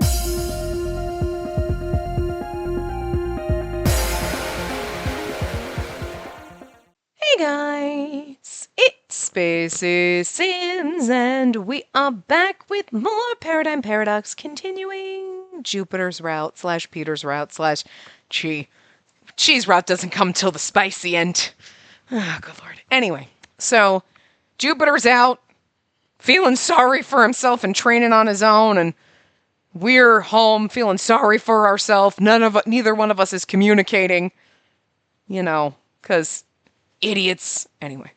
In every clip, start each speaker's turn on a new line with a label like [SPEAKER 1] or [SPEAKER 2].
[SPEAKER 1] Hey guys, it's Spaces Sims, and we are back with more Paradigm Paradox, continuing Jupiter's route / Peter's route / Cheese route doesn't come till the spicy end. Oh, good lord. Anyway, so Jupiter's out, feeling sorry for himself and training on his own, and we're home feeling sorry for ourselves. Neither one of us is communicating, because idiots. Anyway.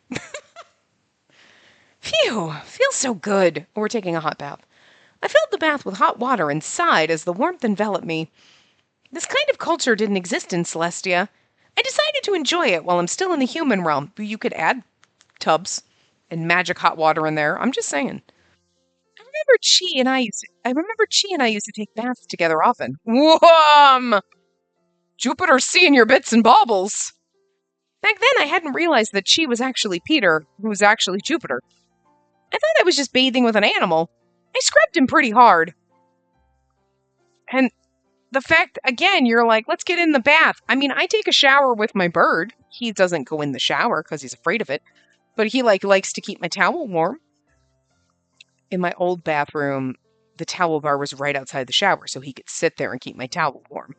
[SPEAKER 1] Phew, feels so good. We're taking a hot bath. I filled the bath with hot water and sighed as the warmth enveloped me. This kind of culture didn't exist in Celestia. I decided to enjoy it while I'm still in the human realm. You could add tubs and magic hot water in there. I'm just saying. I remember Chi and I used to take baths together often. Whoom! Jupiter seeing your bits and baubles. Back then, I hadn't realized that Chi was actually Peter, who was actually Jupiter. I thought I was just bathing with an animal. I scrubbed him pretty hard. And the fact, again, you're like, let's get in the bath. I mean, I take a shower with my bird. He doesn't go in the shower because he's afraid of it. But he likes to keep my towel warm. In my old bathroom, the towel bar was right outside the shower, so he could sit there and keep my towel warm.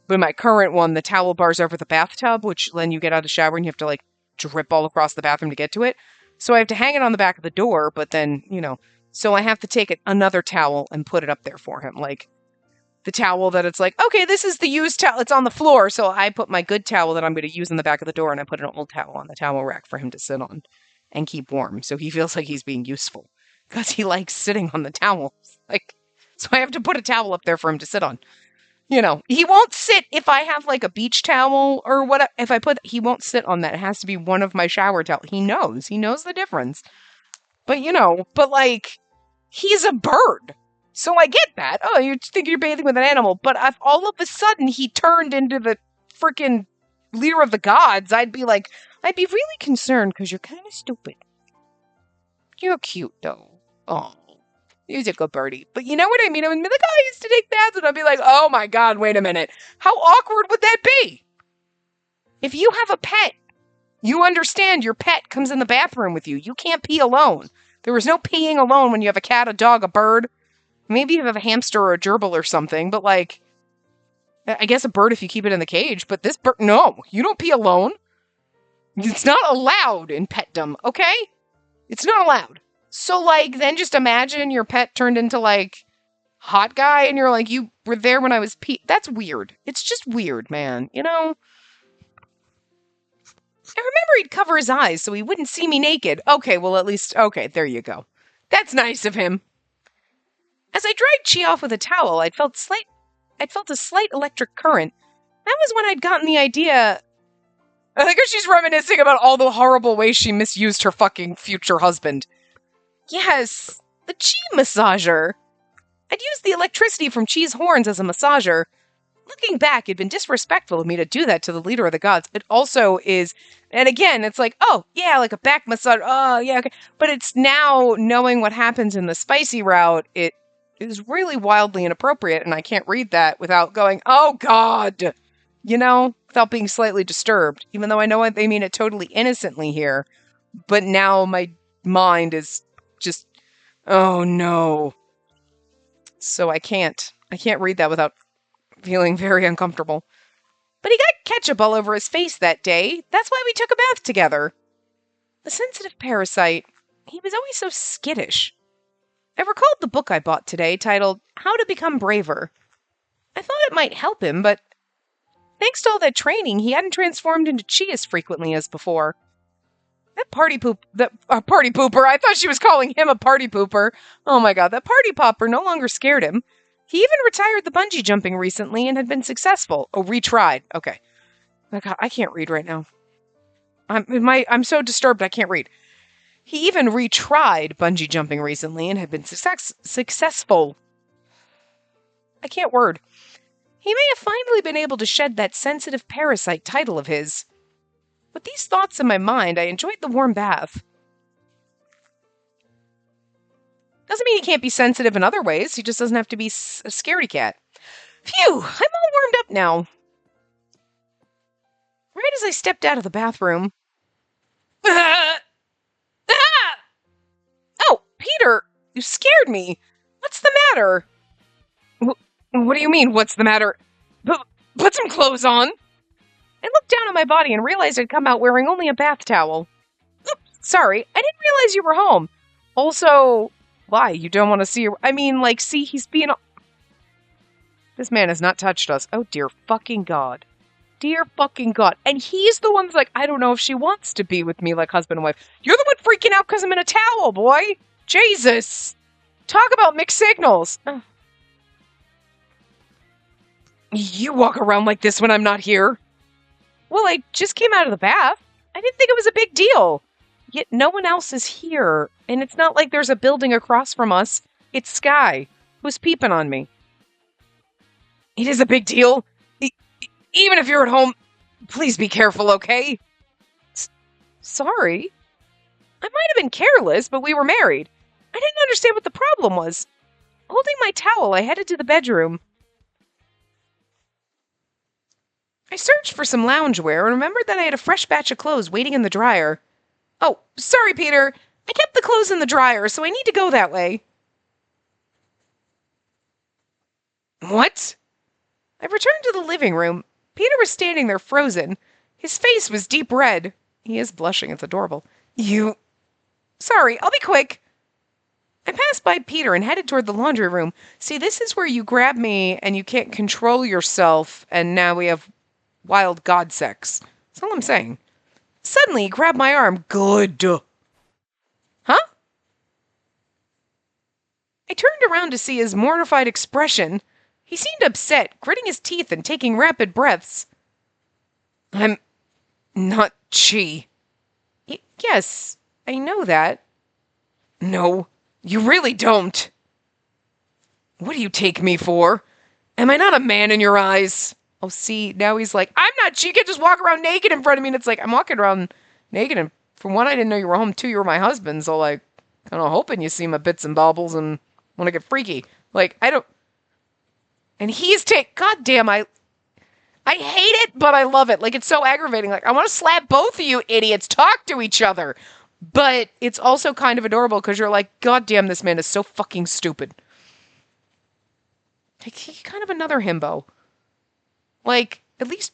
[SPEAKER 1] But in my current one, the towel bar's over the bathtub, which then you get out of the shower and you have to drip all across the bathroom to get to it. So I have to hang it on the back of the door, but then, so I have to take another towel and put it up there for him. Like the towel that it's like, okay, this is the used towel. It's on the floor. So I put my good towel that I'm going to use in the back of the door and I put an old towel on the towel rack for him to sit on and keep warm. So he feels like he's being useful because he likes sitting on the towels. So I have to put a towel up there for him to sit on. He won't sit if I have a beach towel or what. He won't sit on that. It has to be one of my shower towels. He knows the difference. But, he's a bird. So I get that. Oh, you think you're bathing with an animal. But if all of a sudden he turned into the freaking leader of the gods, I'd be really concerned because you're kind of stupid. You're cute, though. Oh. He's a good birdie. But you know what I mean? I would be like, oh, I used to take baths. And I'd be like, oh my God, wait a minute. How awkward would that be? If you have a pet, you understand your pet comes in the bathroom with you. You can't pee alone. There is no peeing alone when you have a cat, a dog, a bird. Maybe you have a hamster or a gerbil or something. But I guess a bird if you keep it in the cage. But this bird, no, you don't pee alone. It's not allowed in petdom, okay? It's not allowed. So, then just imagine your pet turned into, hot guy, and you're like, you were there when I was That's weird. It's just weird, man, I remember he'd cover his eyes so he wouldn't see me naked. Okay, well, at least, okay, there you go. That's nice of him. As I dried Chi off with a towel, I'd felt a slight electric current. That was when I'd gotten the idea. I think she's reminiscing about all the horrible ways she misused her fucking future husband. Yes, the Chi massager. I'd used the electricity from Chi's horns as a massager. Looking back, it'd been disrespectful of me to do that to the leader of the gods. It also is, and again, it's like, oh, yeah, like a back massage. Oh, yeah, okay. But it's now, knowing what happens in the spicy route, it is really wildly inappropriate, and I can't read that without going, oh, God, without being slightly disturbed, even though I know they mean it totally innocently here. But now my mind is just, oh no. So I can't read that without feeling very uncomfortable. But he got ketchup all over his face that day. That's why we took a bath together. The sensitive parasite, he was always so skittish. I recalled the book I bought today titled How to Become Braver. I thought it might help him, but thanks to all that training, he hadn't transformed into Chi as frequently as before. That party pooper, I thought she was calling him a party pooper. Oh my God, that party popper no longer scared him. He even retired the bungee jumping recently and had been successful. Oh, retried. Okay. Oh God, I can't read right now. I'm so disturbed I can't read. He even retried bungee jumping recently and had been successful. I can't word. He may have finally been able to shed that sensitive parasite title of his. With these thoughts in my mind, I enjoyed the warm bath. Doesn't mean he can't be sensitive in other ways. He just doesn't have to be a scaredy cat. Phew, I'm all warmed up now. Right as I stepped out of the bathroom. Oh, Peter, you scared me. What's the matter? What do you mean, what's the matter? Put some clothes on. I looked down at my body and realized I'd come out wearing only a bath towel. Oops, sorry, I didn't realize you were home. Also, why? You don't want to see your... I mean, like, see, he's being... This man has not touched us. Oh, dear fucking God. Dear fucking God. And he's the one that's like, I don't know if she wants to be with me like husband and wife. You're the one freaking out because I'm in a towel, boy. Jesus. Talk about mixed signals. You walk around like this when I'm not here. Well, I just came out of the bath. I didn't think it was a big deal. Yet no one else is here. And it's not like there's a building across from us. It's Sky, who's peeping on me. It is a big deal. Even if you're at home, please be careful, okay? Sorry. I might have been careless, but we were married. I didn't understand what the problem was. Holding my towel, I headed to the bedroom. I searched for some loungewear and remembered that I had a fresh batch of clothes waiting in the dryer. Oh, sorry, Peter. I kept the clothes in the dryer, so I need to go that way. What? I returned to the living room. Peter was standing there frozen. His face was deep red. He is blushing. It's adorable. You... Sorry, I'll be quick. I passed by Peter and headed toward the laundry room. See, this is where you grab me and you can't control yourself, and now we have wild god sex. That's all I'm saying. Suddenly, he grabbed my arm. Good. Huh? I turned around to see his mortified expression. He seemed upset, gritting his teeth and taking rapid breaths. I'm not she. Yes, I know that. No, you really don't. What do you take me for? Am I not a man in your eyes? Oh, see, now he's like, I'm not she. You can't just walk around naked in front of me. And it's like, I'm walking around naked, and for one, I didn't know you were home. Two, you were my husband, so like, kind of hoping you see my bits and baubles and want to get freaky. Like, I don't... And he's God damn, I hate it, but I love it. Like, it's so aggravating. Like, I want to slap both of you idiots. Talk to each other. But it's also kind of adorable because you're like, God damn, this man is so fucking stupid. Like, he's kind of another himbo. Like, at least,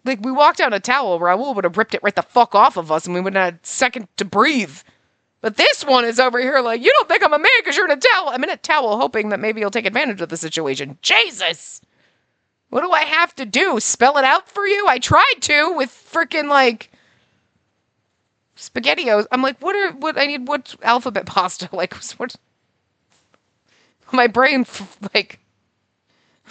[SPEAKER 1] like, we walked out a towel, Raul would have ripped it right the fuck off of us and we wouldn't have had a second to breathe. But this one is over here like, you don't think I'm a man because you're in a towel. I'm in a towel hoping that maybe you'll take advantage of the situation. Jesus! What do I have to do? Spell it out for you? I tried to with freaking, like, SpaghettiOs. I'm like, what alphabet pasta? Like, what? My brain, like,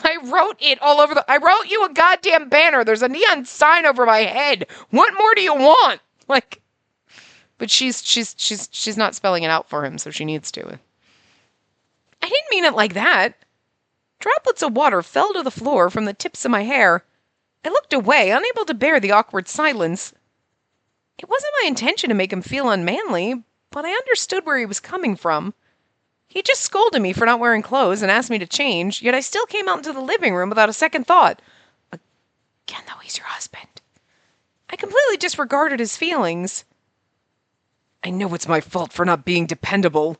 [SPEAKER 1] I wrote it all over I wrote you a goddamn banner. There's a neon sign over my head. What more do you want? Like, but she's not spelling it out for him, so she needs to. I didn't mean it like that. Droplets of water fell to the floor from the tips of my hair. I looked away, unable to bear the awkward silence. It wasn't my intention to make him feel unmanly, but I understood where he was coming from. He just scolded me for not wearing clothes and asked me to change, yet I still came out into the living room without a second thought. Again, though, he's your husband. I completely disregarded his feelings. I know it's my fault for not being dependable.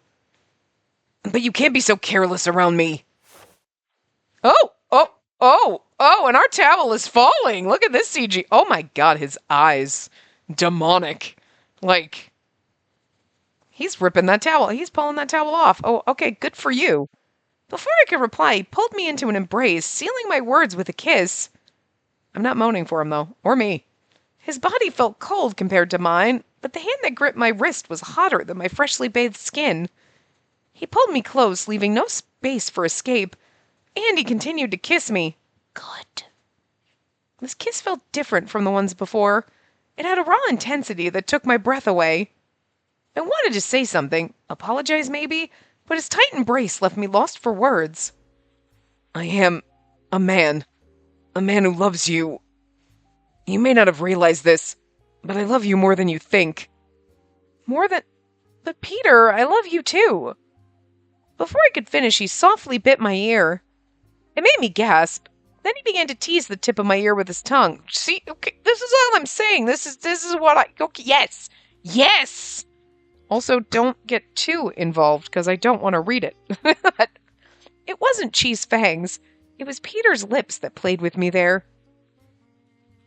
[SPEAKER 1] But you can't be so careless around me. Oh, and our towel is falling. Look at this CG. Oh my God, his eyes. Demonic. Like, he's ripping that towel. He's pulling that towel off. Oh, okay, good for you. Before I could reply, he pulled me into an embrace, sealing my words with a kiss. I'm not moaning for him, though. Or me. His body felt cold compared to mine, but the hand that gripped my wrist was hotter than my freshly bathed skin. He pulled me close, leaving no space for escape, and he continued to kiss me. Good. This kiss felt different from the ones before. It had a raw intensity that took my breath away. I wanted to say something, apologize maybe, but his tight embrace left me lost for words. I am a man who loves you. You may not have realized this, but I love you more than you think. More than... But Peter, I love you too. Before I could finish, he softly bit my ear. It made me gasp. Then he began to tease the tip of my ear with his tongue. See, okay, this is all I'm saying. This is what I... Okay, yes! Yes! Also, don't get too involved, because I don't want to read it. It wasn't Chi's fangs. It was Peter's lips that played with me there.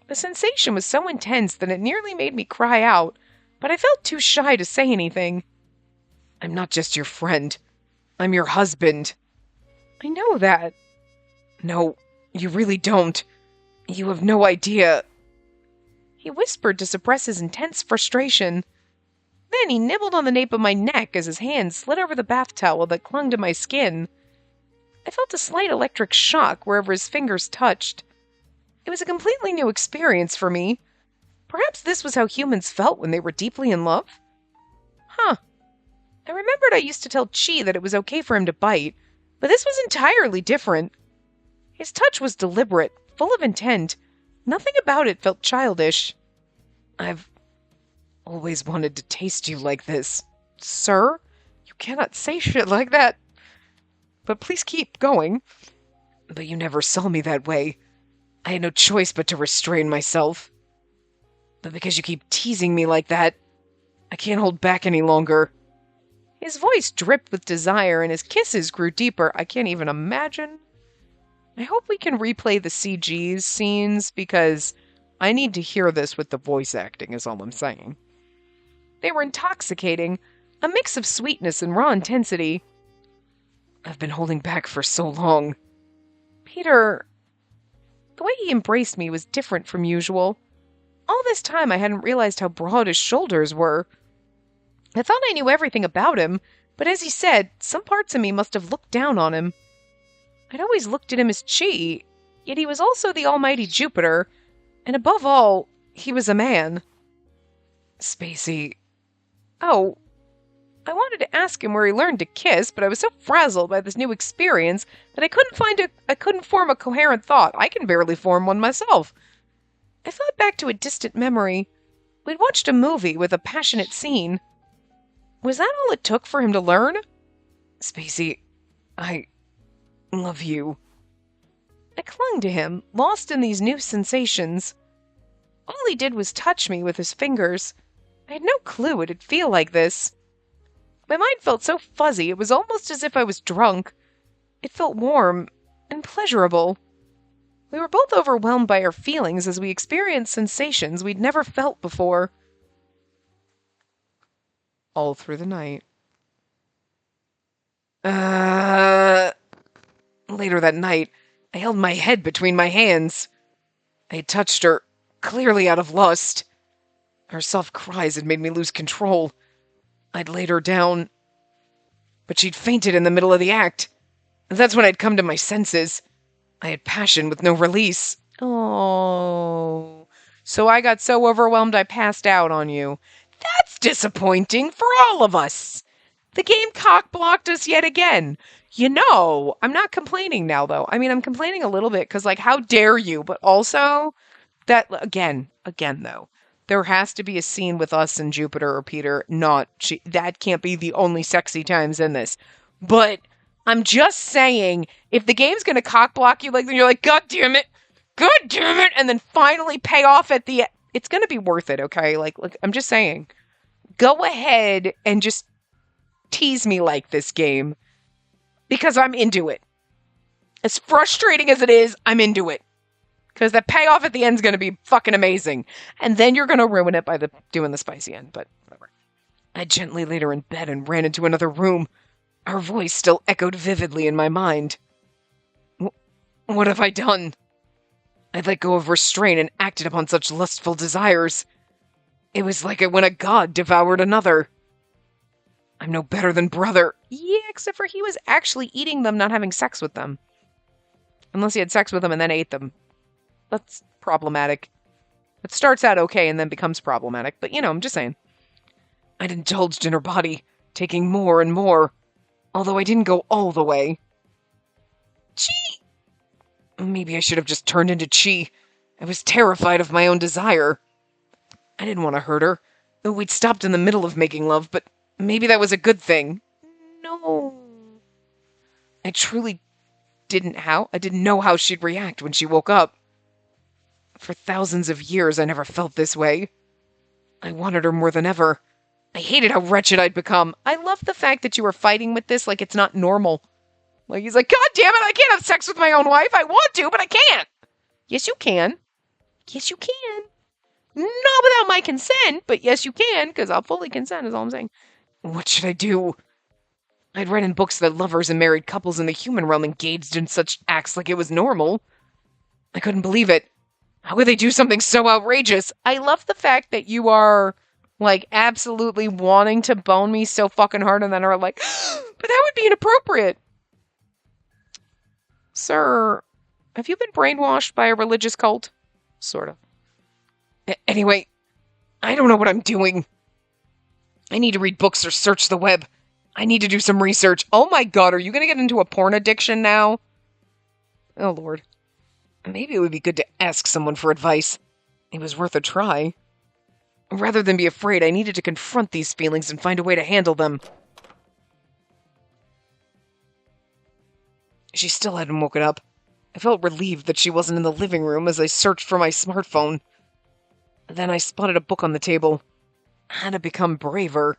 [SPEAKER 1] The sensation was so intense that it nearly made me cry out, but I felt too shy to say anything. I'm not just your friend. I'm your husband. I know that. No, you really don't. You have no idea. He whispered to suppress his intense frustration. Then he nibbled on the nape of my neck as his hand slid over the bath towel that clung to my skin. I felt a slight electric shock wherever his fingers touched. It was a completely new experience for me. Perhaps this was how humans felt when they were deeply in love? Huh. I remembered I used to tell Chi that it was okay for him to bite, but this was entirely different. His touch was deliberate, full of intent. Nothing about it felt childish. I've always wanted to taste you like this. Sir, you cannot say shit like that. But please keep going. But you never saw me that way. I had no choice but to restrain myself. But because you keep teasing me like that, I can't hold back any longer. His voice dripped with desire and his kisses grew deeper. I can't even imagine. I hope we can replay the CG's scenes because I need to hear this with the voice acting is all I'm saying. They were intoxicating, a mix of sweetness and raw intensity. I've been holding back for so long. Peter, the way he embraced me was different from usual. All this time I hadn't realized how broad his shoulders were. I thought I knew everything about him, but as he said, some parts of me must have looked down on him. I'd always looked at him as Chi, yet he was also the almighty Jupiter, and above all, he was a man. Spacey. Oh, I wanted to ask him where he learned to kiss, but I was so frazzled by this new experience that I couldn't form a coherent thought. I can barely form one myself. I thought back to a distant memory. We'd watched a movie with a passionate scene. Was that all it took for him to learn? Spacey, I love you. I clung to him, lost in these new sensations. All he did was touch me with his fingers. I had no clue it'd feel like this. My mind felt so fuzzy, it was almost as if I was drunk. It felt warm and pleasurable. We were both overwhelmed by our feelings as we experienced sensations we'd never felt before. All through the night. Later that night, I held my head between my hands. I had touched her, clearly out of lust. Her soft cries had made me lose control. I'd laid her down, but she'd fainted in the middle of the act. That's when I'd come to my senses. I had passion with no release. Oh, so I got so overwhelmed I passed out on you. That's disappointing for all of us. The game cock-blocked us yet again. You know, I'm not complaining now, though. I mean, I'm complaining a little bit, because, like, how dare you? But also, that, again, though, there has to be a scene with us and Jupiter or Peter, not she. That can't be the only sexy times in this. But I'm just saying, if the game's going to cock-block you like that, you're like, God damn it, and then finally pay off at the end. It's going to be worth it, okay? Like, I'm just saying, go ahead and just tease me like this game. Because I'm into it. As frustrating as it is, I'm into it. Because the payoff at the end is going to be fucking amazing. And then you're going to ruin it by doing the spicy end, but whatever. I gently laid her in bed and ran into another room. Her voice still echoed vividly in my mind. What have I done? I let go of restraint and acted upon such lustful desires. It was like when a god devoured another. I'm no better than brother. Yeah, except for he was actually eating them, not having sex with them. Unless he had sex with them and then ate them. That's problematic. It starts out okay and then becomes problematic, but you know, I'm just saying. I'd indulged in her body, taking more and more, although I didn't go all the way. Chi! Maybe I should have just turned into Chi. I was terrified of my own desire. I didn't want to hurt her. We'd stopped in the middle of making love, but maybe that was a good thing. No. I truly I didn't know how she'd react when she woke up. For thousands of years, I never felt this way. I wanted her more than ever. I hated how wretched I'd become. I love the fact that you were fighting with this like it's not normal. Like, he's like, God damn it, I can't have sex with my own wife. I want to, but I can't. Yes, you can. Yes, you can. Not without my consent, but yes, you can, because I'll fully consent, is all I'm saying. What should I do? I'd read in books that lovers and married couples in the human realm engaged in such acts like it was normal. I couldn't believe it. How could they do something so outrageous? I love the fact that you are, like, absolutely wanting to bone me so fucking hard and then are like, but that would be inappropriate. Sir, have you been brainwashed by a religious cult? Sort of. Anyway, I don't know what I'm doing. I need to read books or search the web. I need to do some research. Oh my god, are you going to get into a porn addiction now? Oh lord. Maybe it would be good to ask someone for advice. It was worth a try. Rather than be afraid, I needed to confront these feelings and find a way to handle them. She still hadn't woken up. I felt relieved that she wasn't in the living room as I searched for my smartphone. Then I spotted a book on the table. How to Become Braver.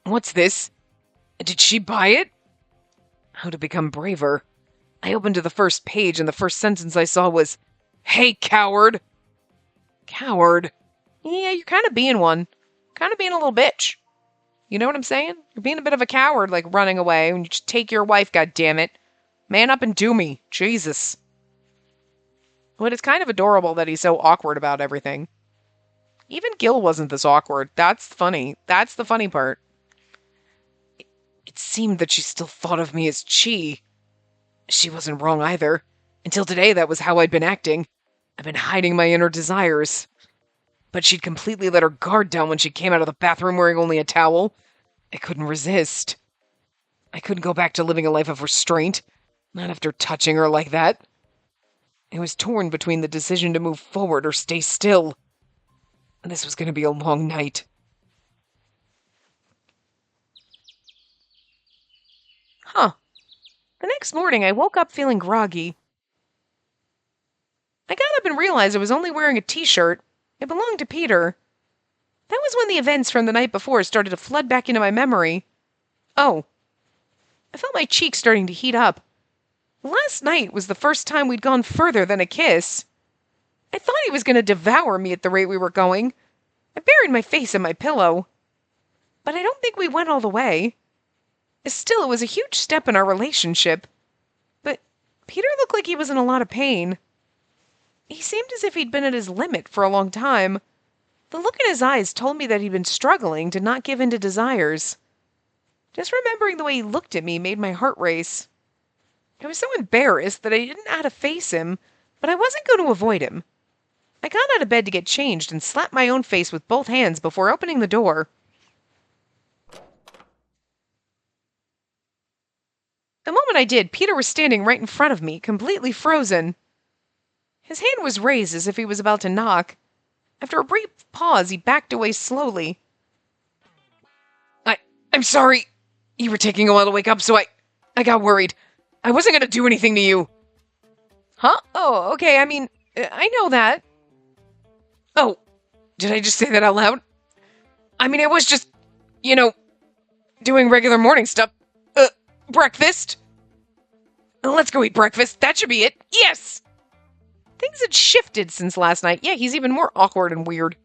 [SPEAKER 1] What's this? Did she buy it? How to Become Braver. I opened to the first page and the first sentence I saw was, Hey, coward! Coward? Yeah, you're kind of being one. Kind of being a little bitch. You know what I'm saying? You're being a bit of a coward, like running away when you just take your wife, goddammit. Man up and do me. Jesus. But it's kind of adorable that he's so awkward about everything. Even Gil wasn't this awkward. That's funny. That's the funny part. It seemed that she still thought of me as Chi. She wasn't wrong either. Until today, that was how I'd been acting. I've been hiding my inner desires. But she'd completely let her guard down when she came out of the bathroom wearing only a towel. I couldn't resist. I couldn't go back to living a life of restraint. Not after touching her like that. I was torn between the decision to move forward or stay still. This was going to be a long night. Huh. The next morning, I woke up feeling groggy. I got up and realized I was only wearing a t-shirt. It belonged to Peter. That was when the events from the night before started to flood back into my memory. Oh. I felt my cheeks starting to heat up. Last night was the first time we'd gone further than a kiss. I thought he was going to devour me at the rate we were going. I buried my face in my pillow. But I don't think we went all the way. Still, it was a huge step in our relationship. But Peter looked like he was in a lot of pain. He seemed as if he'd been at his limit for a long time. The look in his eyes told me that he'd been struggling to not give in to desires. Just remembering the way he looked at me made my heart race. I was so embarrassed that I didn't know how to face him, but I wasn't going to avoid him. I got out of bed to get changed and slapped my own face with both hands before opening the door. The moment I did, Peter was standing right in front of me, completely frozen. His hand was raised as if he was about to knock. After a brief pause, he backed away slowly. I'm sorry. You were taking a while to wake up, so I got worried. I wasn't going to do anything to you. Huh? Oh, okay, I mean, I know that. Oh, did I just say that out loud? I mean, I was just, doing regular morning stuff. Breakfast? Let's go eat breakfast. That should be it. Yes! Things had shifted since last night. Yeah, he's even more awkward and weird.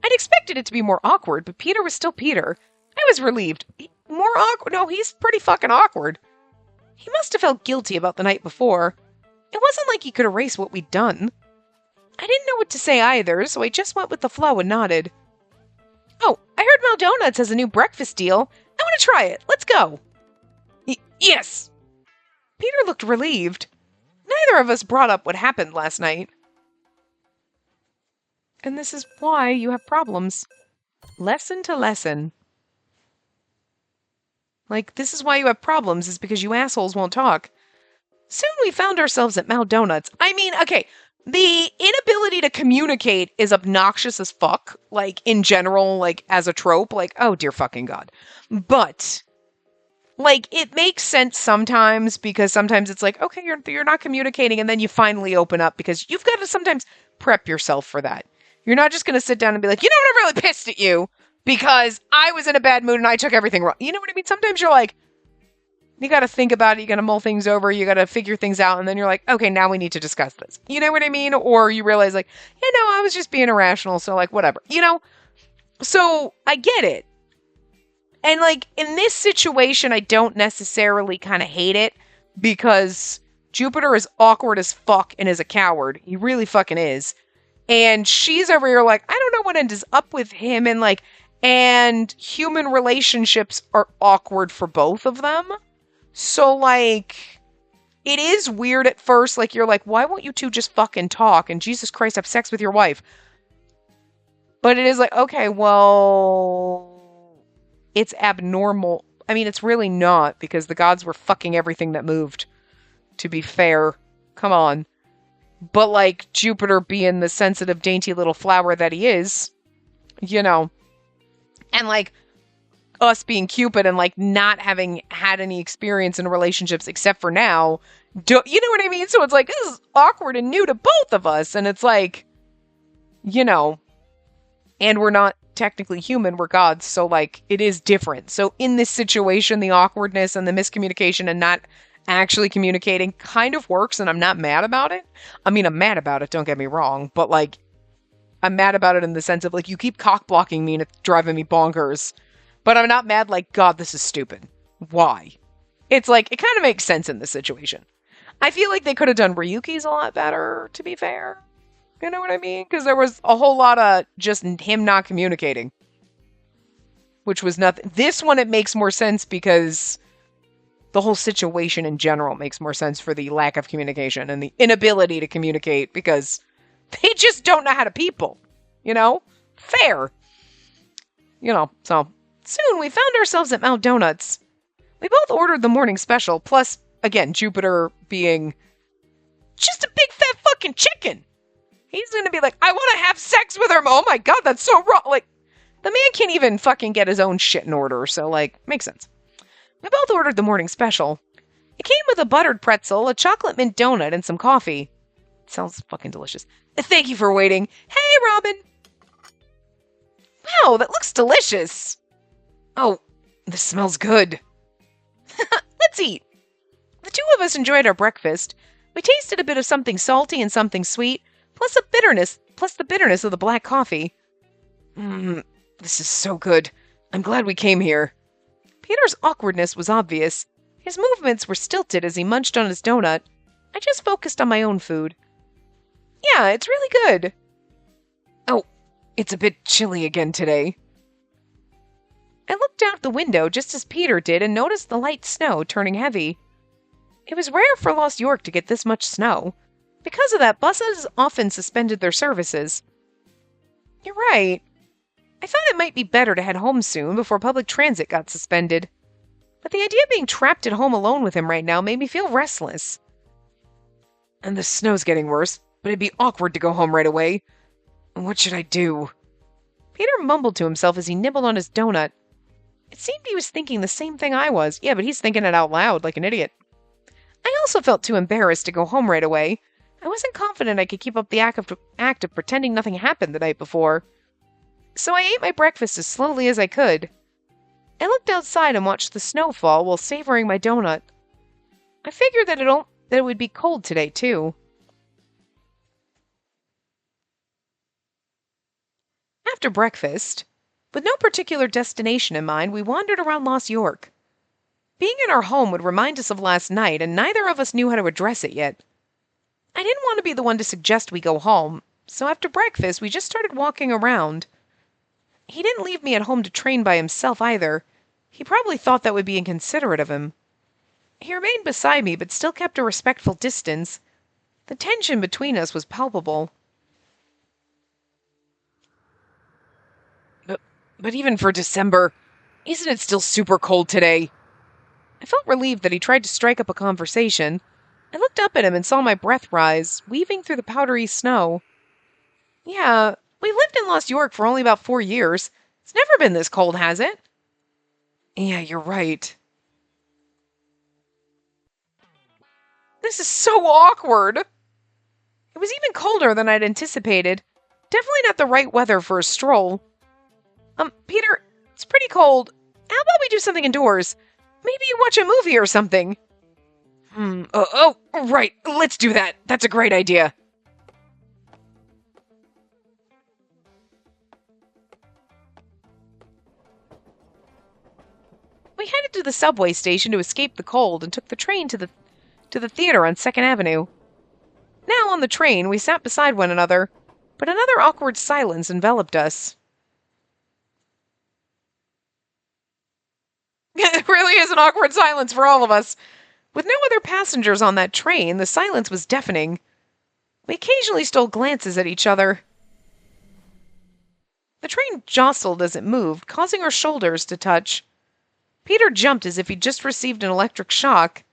[SPEAKER 1] I'd expected it to be more awkward, but Peter was still Peter. I was relieved. More awkward? No, he's pretty fucking awkward. He must have felt guilty about the night before. It wasn't like he could erase what we'd done. I didn't know what to say either, so I just went with the flow and nodded. Oh, I heard Mal Donuts has a new breakfast deal. I want to try it. Let's go. Yes! Peter looked relieved. Neither of us brought up what happened last night. And this is why you have problems. Lesson to lesson. Like, this is why you have problems, is because you assholes won't talk. Soon we found ourselves at Mal Donuts. I mean, okay, the inability to communicate is obnoxious as fuck, like, in general, like, as a trope, like, oh dear fucking god. But Like, it makes sense sometimes because sometimes it's like, okay, you're not communicating, and then you finally open up because you've got to sometimes prep yourself for that. You're not just going to sit down and be like, you know what, I'm really pissed at you because I was in a bad mood and I took everything wrong. You know what I mean? Sometimes you're like, you got to think about it, you got to mull things over, you got to figure things out, and then you're like, okay, now we need to discuss this. You know what I mean? Or you realize, like, I was just being irrational, so, like, whatever. So I get it. And, like, in this situation, I don't necessarily kind of hate it because Jupiter is awkward as fuck and is a coward. He really fucking is. And she's over here like, I don't know what ends up with him. And, like, and human relationships are awkward for both of them. So, like, it is weird at first. Like, you're like, why won't you two just fucking talk? And Jesus Christ, have sex with your wife. But it is like, okay, well, it's abnormal. I mean, it's really not because the gods were fucking everything that moved, to be fair. Come on. But, like, Jupiter being the sensitive, dainty little flower that he is, and, like, us being Cupid and, like, not having had any experience in relationships except for now, you know what I mean? So it's like, this is awkward and new to both of us. And it's like, and we're not technically human, we're gods, so, like, it is different. So in this situation, the awkwardness and the miscommunication and not actually communicating kind of works, and I'm not mad about it. I mean, I'm mad about it, don't get me wrong, but, like, I'm mad about it in the sense of, like, you keep cock-blocking me and it's driving me bonkers. But I'm not mad like, God, this is stupid. Why? It's like, it kind of makes sense in this situation. I feel like they could have done Ryuki's a lot better, to be fair. You know what I mean? Because there was a whole lot of just him not communicating. Which was nothing. This one, it makes more sense because the whole situation in general makes more sense for the lack of communication and the inability to communicate because they just don't know how to people. Fair. So soon we found ourselves at Mount Donuts. We both ordered the morning special, plus, again, Jupiter being just a big fat fucking chicken. He's gonna be like, I want to have sex with her. Oh my God, that's so wrong. Like, the man can't even fucking get his own shit in order. So, like, makes sense. We both ordered the morning special. It came with a buttered pretzel, a chocolate mint donut, and some coffee. It sounds fucking delicious. Thank you for waiting. Hey, Robin. Wow, that looks delicious. Oh, this smells good. Let's eat. The two of us enjoyed our breakfast. We tasted a bit of something salty and something sweet, plus the bitterness of the black coffee. This is so good. I'm glad we came here. Peter's awkwardness was obvious. His movements were stilted as he munched on his donut. I just focused on my own food. Yeah, it's really good. Oh, it's a bit chilly again today. I looked out the window just as Peter did and noticed the light snow turning heavy. It was rare for Lost York to get this much snow. Because of that, buses often suspended their services. You're right. I thought it might be better to head home soon before public transit got suspended. But the idea of being trapped at home alone with him right now made me feel restless. And the snow's getting worse, but it'd be awkward to go home right away. What should I do? Peter mumbled to himself as he nibbled on his donut. It seemed he was thinking the same thing I was. Yeah, but he's thinking it out loud like an idiot. I also felt too embarrassed to go home right away. I wasn't confident I could keep up the act of pretending nothing happened the night before. So I ate my breakfast as slowly as I could. I looked outside and watched the snow fall while savoring my donut. I figured that it would be cold today, too. After breakfast, with no particular destination in mind, we wandered around Lost York. Being in our home would remind us of last night, and neither of us knew how to address it yet. I didn't want to be the one to suggest we go home, so after breakfast, we just started walking around. He didn't leave me at home to train by himself either. He probably thought that would be inconsiderate of him. He remained beside me, but still kept a respectful distance. The tension between us was palpable. But even for December, isn't it still super cold today? I felt relieved that he tried to strike up a conversation. I looked up at him and saw my breath rise, weaving through the powdery snow. Yeah, we lived in Lost York for only about 4 years. It's never been this cold, has it? Yeah, you're right. This is so awkward. It was even colder than I'd anticipated. Definitely not the right weather for a stroll. Peter, it's pretty cold. How about we do something indoors? Maybe you watch a movie or something. Right. Let's do that. That's a great idea. We headed to the subway station to escape the cold and took the train to the theater on 2nd Avenue. Now on the train, we sat beside one another, but another awkward silence enveloped us. It really is an awkward silence for all of us. With no other passengers on that train, the silence was deafening. We occasionally stole glances at each other. The train jostled as it moved, causing our shoulders to touch. Peter jumped as if he'd just received an electric shock.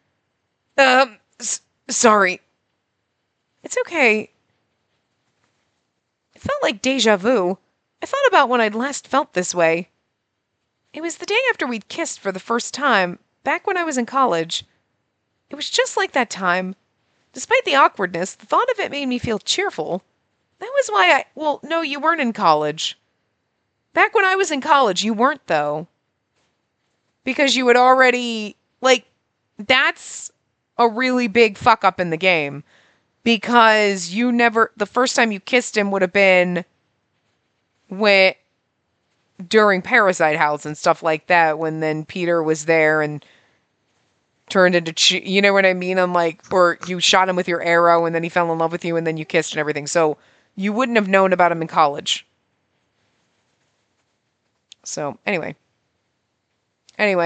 [SPEAKER 1] Sorry. It's okay. It felt like déjà vu. I thought about when I'd last felt this way. It was the day after we'd kissed for the first time, back when I was in college. It was just like that time. Despite the awkwardness, the thought of it made me feel cheerful. That was why no, you weren't in college. Back when I was in college, you weren't, though. Because you had already, that's a really big fuck up in the game. Because the first time you kissed him would have been during Parasite House and stuff like that, when then Peter was there and turned into, you know what I mean? Or you shot him with your arrow and then he fell in love with you and then you kissed and everything. So you wouldn't have known about him in college. So anyway, it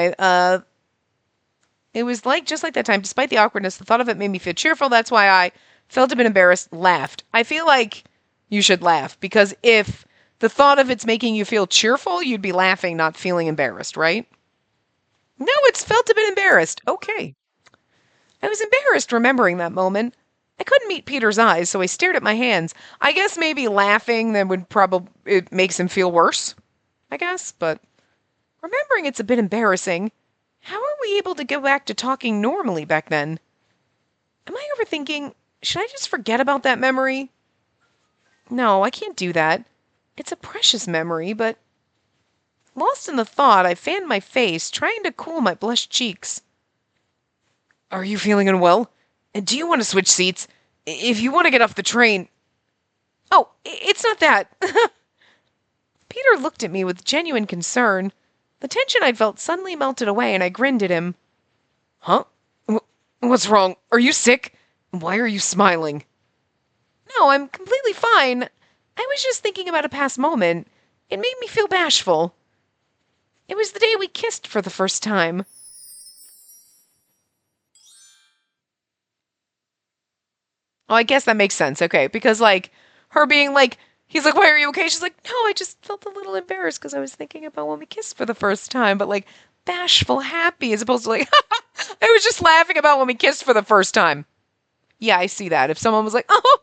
[SPEAKER 1] was just like that time. Despite the awkwardness, the thought of it made me feel cheerful. That's why I felt a bit embarrassed, laughed. I feel like you should laugh, because if the thought of it's making you feel cheerful, you'd be laughing, not feeling embarrassed, right? No, it's felt a bit embarrassed. Okay. I was embarrassed remembering that moment. I couldn't meet Peter's eyes, so I stared at my hands. I guess maybe laughing then it makes him feel worse, I guess, but remembering it's a bit embarrassing. How are we able to go back to talking normally back then? Am I overthinking? Should I just forget about that memory? No, I can't do that. It's a precious memory, but... Lost in the thought, I fanned my face, trying to cool my blushed cheeks. Are you feeling unwell? Do you want to switch seats? If you want to get off the train... Oh, it's not that. Peter looked at me with genuine concern. The tension I'd felt suddenly melted away, and I grinned at him. Huh? What's wrong? Are you sick? Why are you smiling? No, I'm completely fine. I was just thinking about a past moment. It made me feel bashful. It was the day we kissed for the first time. Oh, I guess that makes sense. Okay, because, her being he's like, why are you okay? She's like, no, I just felt a little embarrassed because I was thinking about when we kissed for the first time. But, bashful, happy, as opposed to, I was just laughing about when we kissed for the first time. Yeah, I see that. If someone was like, oh,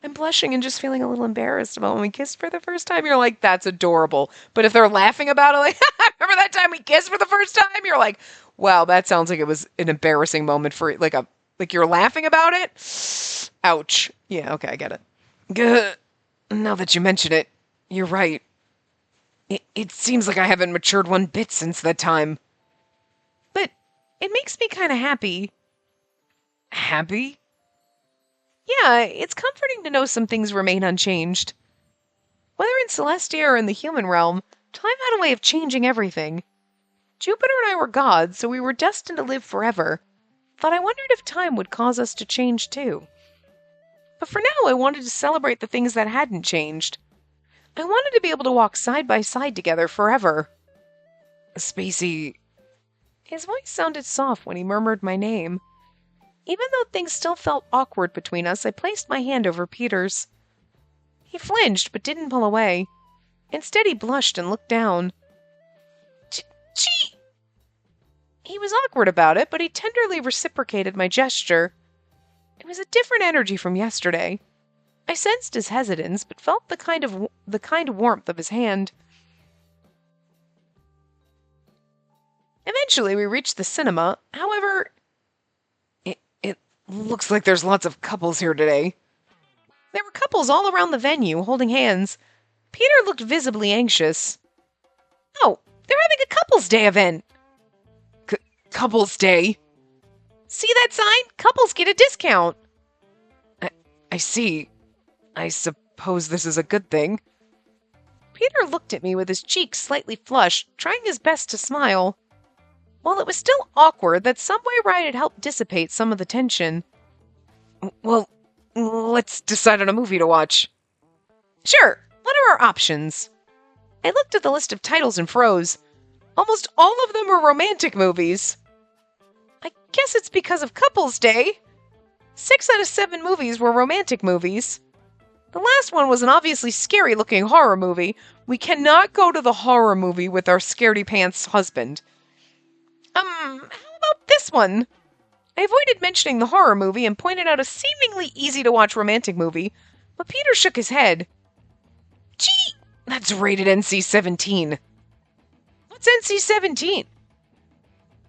[SPEAKER 1] I'm blushing and just feeling a little embarrassed about when we kissed for the first time, you're like, that's adorable. But if they're laughing about it, remember that time we kissed for the first time? You're like, wow, that sounds like it was an embarrassing moment for, you're laughing about it? Ouch. Yeah, okay, I get it. Gah. Now that you mention it, you're right. It seems like I haven't matured one bit since that time. But it makes me kind of happy. Happy? Yeah, it's comforting to know some things remain unchanged. Whether in Celestia or in the human realm, time had a way of changing everything. Jupiter and I were gods, so we were destined to live forever. But I wondered if time would cause us to change too. But for now, I wanted to celebrate the things that hadn't changed. I wanted to be able to walk side by side together forever. Spacey. His voice sounded soft when he murmured my name. Even though things still felt awkward between us, I placed my hand over Peter's. He flinched, but didn't pull away. Instead, he blushed and looked down. Gee! He was awkward about it, but he tenderly reciprocated my gesture. It was a different energy from yesterday. I sensed his hesitance, but felt the kind warmth of his hand. Eventually, we reached the cinema. However, it Looks like there's lots of couples here today. There were couples all around the venue, holding hands. Peter looked visibly anxious. Oh, they're having a couples day event. Couples day? See that sign? Couples get a discount. I see. I suppose this is a good thing. Peter looked at me with his cheeks slightly flushed, trying his best to smile. While it was still awkward, that subway ride had helped dissipate some of the tension. Well, let's decide on a movie to watch. Sure, what are our options? I looked at the list of titles and froze. Almost all of them were romantic movies. I guess it's because of Couples Day. 6 out of 7 movies were romantic movies. The last one was an obviously scary-looking horror movie. We cannot go to the horror movie with our scaredy-pants husband. How about this one? I avoided mentioning the horror movie and pointed out a seemingly easy-to-watch romantic movie, but Peter shook his head. Gee, that's rated NC-17. What's NC-17?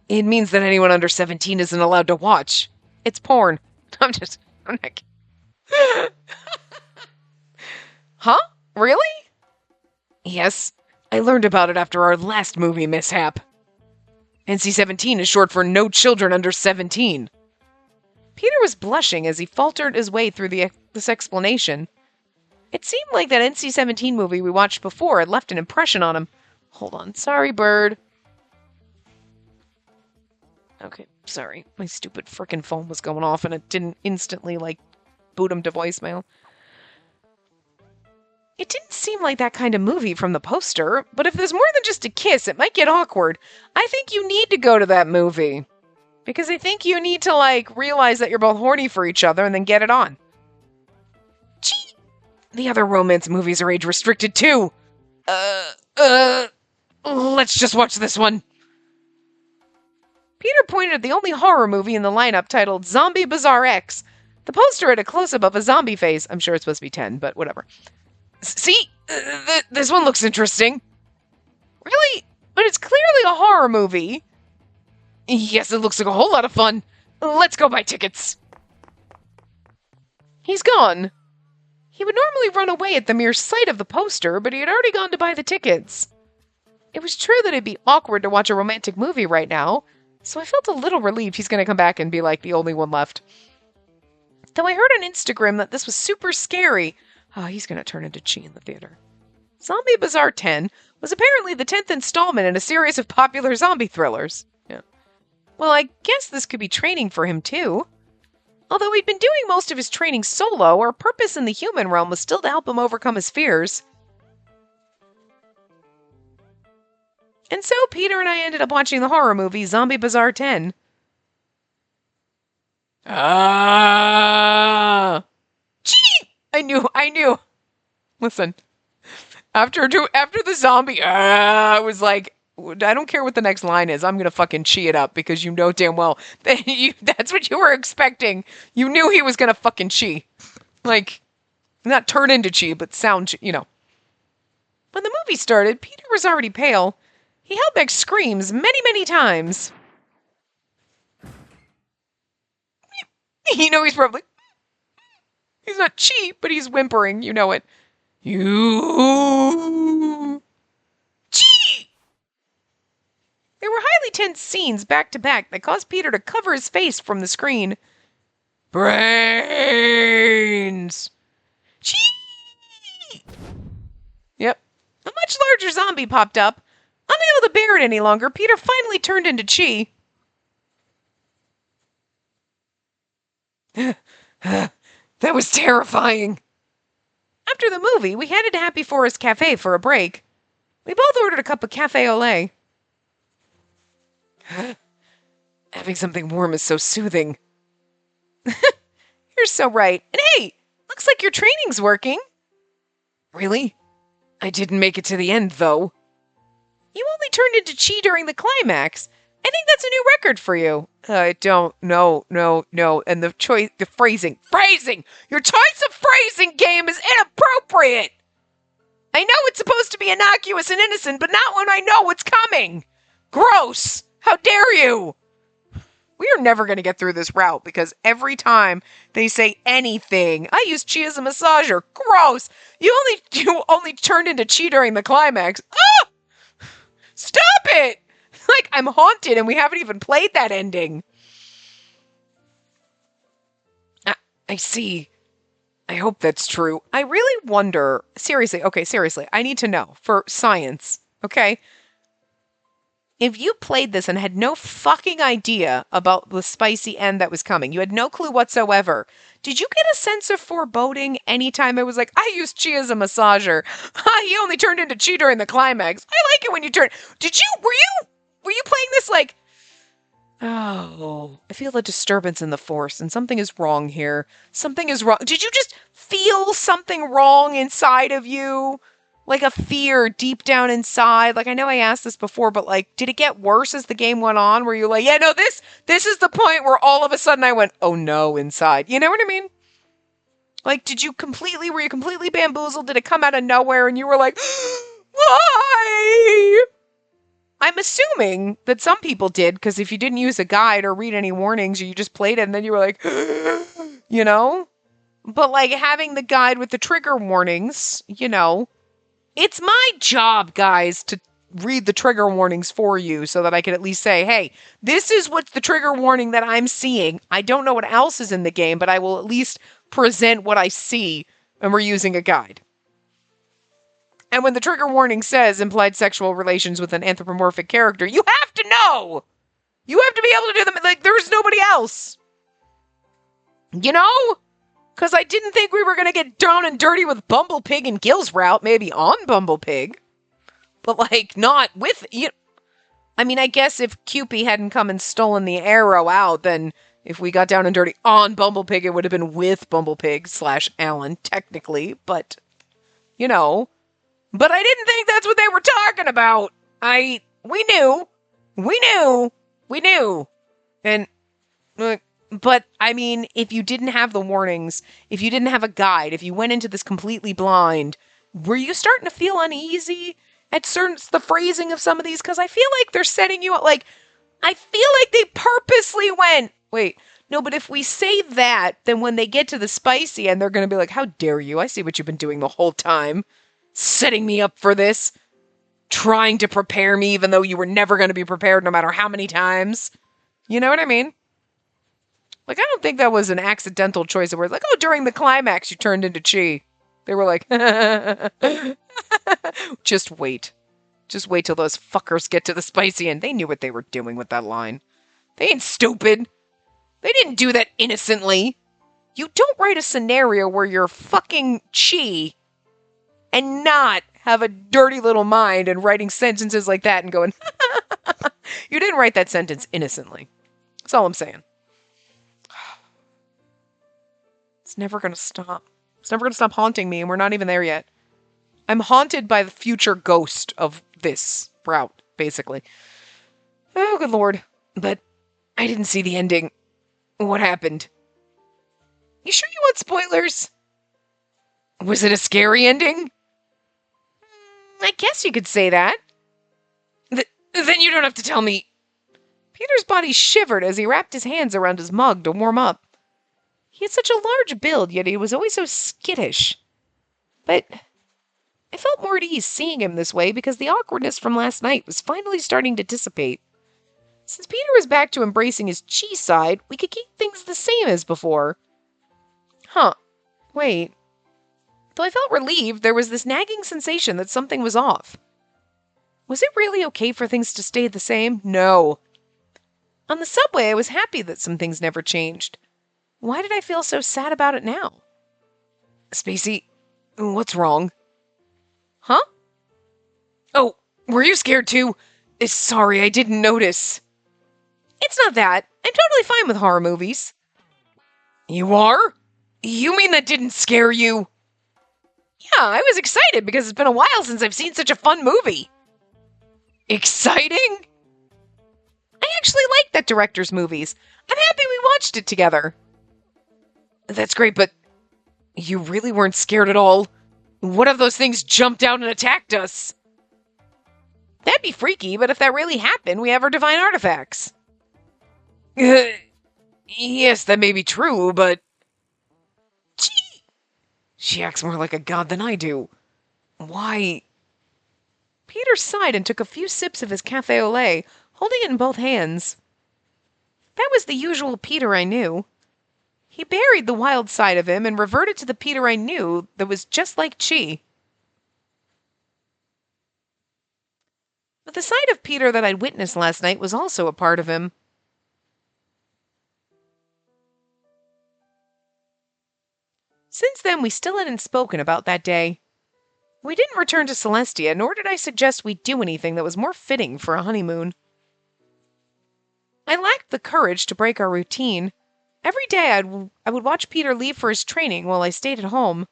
[SPEAKER 1] It means that anyone under 17 isn't allowed to watch. It's porn. I'm not... Huh? Really? Yes, I learned about it after our last movie mishap. NC-17 is short for No Children Under 17. Peter was blushing as he faltered his way through this explanation. It seemed like that NC-17 movie we watched before had left an impression on him. Hold on, sorry, bird. Okay, sorry. My stupid frickin' phone was going off and it didn't instantly, boot him to voicemail. It didn't seem like that kind of movie from the poster, but if there's more than just a kiss, it might get awkward. I think you need to go to that movie. Because I think you need to, realize that you're both horny for each other and then get it on. Gee, the other romance movies are age-restricted too. Let's just watch this one. Peter pointed at the only horror movie in the lineup titled Zombie Bazaar X. The poster had a close-up of a zombie face. I'm sure it's supposed to be 10, but whatever. See? This one looks interesting. Really? But it's clearly a horror movie. Yes, it looks like a whole lot of fun. Let's go buy tickets. He's gone. He would normally run away at the mere sight of the poster, but he had already gone to buy the tickets. It was true that it'd be awkward to watch a romantic movie right now, so I felt a little relieved he's going to come back and be the only one left. Though I heard on Instagram that this was super scary. Oh, he's going to turn into Chi in the theater. Zombie Bazaar 10 was apparently the 10th installment in a series of popular zombie thrillers. Yeah. Well, I guess this could be training for him, too. Although he'd been doing most of his training solo, our purpose in the human realm was still to help him overcome his fears. And so Peter and I ended up watching the horror movie Zombie Bazaar 10. Gee! I knew. Listen, after the zombie, I was like, I don't care what the next line is. I'm going to fucking chi it up because you know damn well that that's what you were expecting. You knew he was going to fucking chi. Not turn into chi, but sound, When the movie started, Peter was already pale. He held back screams many, many times. He's not chi, but he's whimpering. You know it. Chi! There were highly tense scenes back to back that caused Peter to cover his face from the screen. Brains! Chi! Yep. A much larger zombie popped up. Unable to bear it any longer, Peter finally turned into Chi. That was terrifying. After the movie, we headed to Happy Forest Cafe for a break. We both ordered a cup of cafe au lait. Having something warm is so soothing. You're so right. And hey, looks like your training's working. Really? I didn't make it to the end, though. You only turned into Chi during the climax. I think that's a new record for you. I don't. No. And the phrasing. Your choice of phrasing game is inappropriate. I know it's supposed to be innocuous and innocent, but not when I know what's coming. Gross. How dare you? We are never going to get through this route because every time they say anything, I use chi as a massager. Gross. You only turned into chi during the climax. Ah! Stop it! Like, I'm haunted and we haven't even played that ending. I see. I hope that's true. I really wonder, seriously, I need to know for science, okay? If you played this and had no fucking idea about the spicy end that was coming, you had no clue whatsoever, did you get a sense of foreboding anytime it was like, I used chi as a massager? He only turned into chi during the climax. I like it when you turn. Were you playing this like, oh, I feel a disturbance in the force and something is wrong here. Something is wrong. Did you just feel something wrong inside of you? Like a fear deep down inside? Like, I know I asked this before, but like, did it get worse as the game went on? Where you're like, yeah, no, this is the point where all of a sudden I went, oh no, inside. You know what I mean? Like, were you completely bamboozled? Did it come out of nowhere and you were like, why? I'm assuming that some people did, because if you didn't use a guide or read any warnings, or you just played it and then you were like, you know? But like having the guide with the trigger warnings, you know, it's my job, guys, to read the trigger warnings for you so that I can at least say, hey, this is what's the trigger warning that I'm seeing. I don't know what else is in the game, but I will at least present what I see, and we're using a guide. And when the trigger warning says implied sexual relations with an anthropomorphic character, you have to know! You have to be able to do them like there's nobody else. You know? Because I didn't think we were going to get down and dirty with Bumblepig and Gil's route, maybe on Bumblepig. But like, not with, you. I mean, I guess if Cupid hadn't come and stolen the arrow out, then if we got down and dirty on Bumblepig, it would have been with Bumblepig / Alan, technically. But, you know. But I didn't think that's what they were talking about. We knew. And, but, I mean, if you didn't have the warnings, if you didn't have a guide, if you went into this completely blind, were you starting to feel uneasy at the phrasing of some of these? Because I feel like they're setting you up, like, I feel like they purposely went, wait, no, but if we say that, then when they get to the spicy end, they're going to be like, how dare you? I see what you've been doing the whole time. Setting me up for this. Trying to prepare me even though you were never going to be prepared no matter how many times. You know what I mean? Like, I don't think that was an accidental choice of words. Like, oh, during the climax, you turned into chi. They were like, just wait. Just wait till those fuckers get to the spicy end. They knew what they were doing with that line. They ain't stupid. They didn't do that innocently. You don't write a scenario where you're fucking chi and not have a dirty little mind and writing sentences like that and going, you didn't write that sentence innocently. That's all I'm saying. It's never going to stop. It's never going to stop haunting me, and we're not even there yet. I'm haunted by the future ghost of this route, basically. Oh, good lord. But I didn't see the ending. What happened? You sure you want spoilers? Was it a scary ending? I guess you could say that. Then you don't have to tell me. Peter's body shivered as he wrapped his hands around his mug to warm up. He had such a large build, yet he was always so skittish. But I felt more at ease seeing him this way because the awkwardness from last night was finally starting to dissipate. Since Peter was back to embracing his chi side, we could keep things the same as before. Huh. Wait. Though I felt relieved, there was this nagging sensation that something was off. Was it really okay for things to stay the same? No. On the subway, I was happy that some things never changed. Why did I feel so sad about it now? Spacey, what's wrong? Huh? Oh, were you scared too? Sorry, I didn't notice. It's not that. I'm totally fine with horror movies. You are? You mean that didn't scare you? Yeah, I was excited because it's been a while since I've seen such a fun movie. Exciting? I actually like that director's movies. I'm happy we watched it together. That's great, but you really weren't scared at all? What if those things jumped out and attacked us? That'd be freaky, but if that really happened, we have our divine artifacts. Yes, that may be true, but... Gee! She acts more like a god than I do. Why... Peter sighed and took a few sips of his cafe au lait, holding it in both hands. That was the usual Peter I knew. He buried the wild side of him and reverted to the Peter I knew that was just like Chi. But the side of Peter that I'd witnessed last night was also a part of him. Since then, we still hadn't spoken about that day. We didn't return to Celestia, nor did I suggest we do anything that was more fitting for a honeymoon. I lacked the courage to break our routine. Every day I would watch Peter leave for his training while I stayed at home.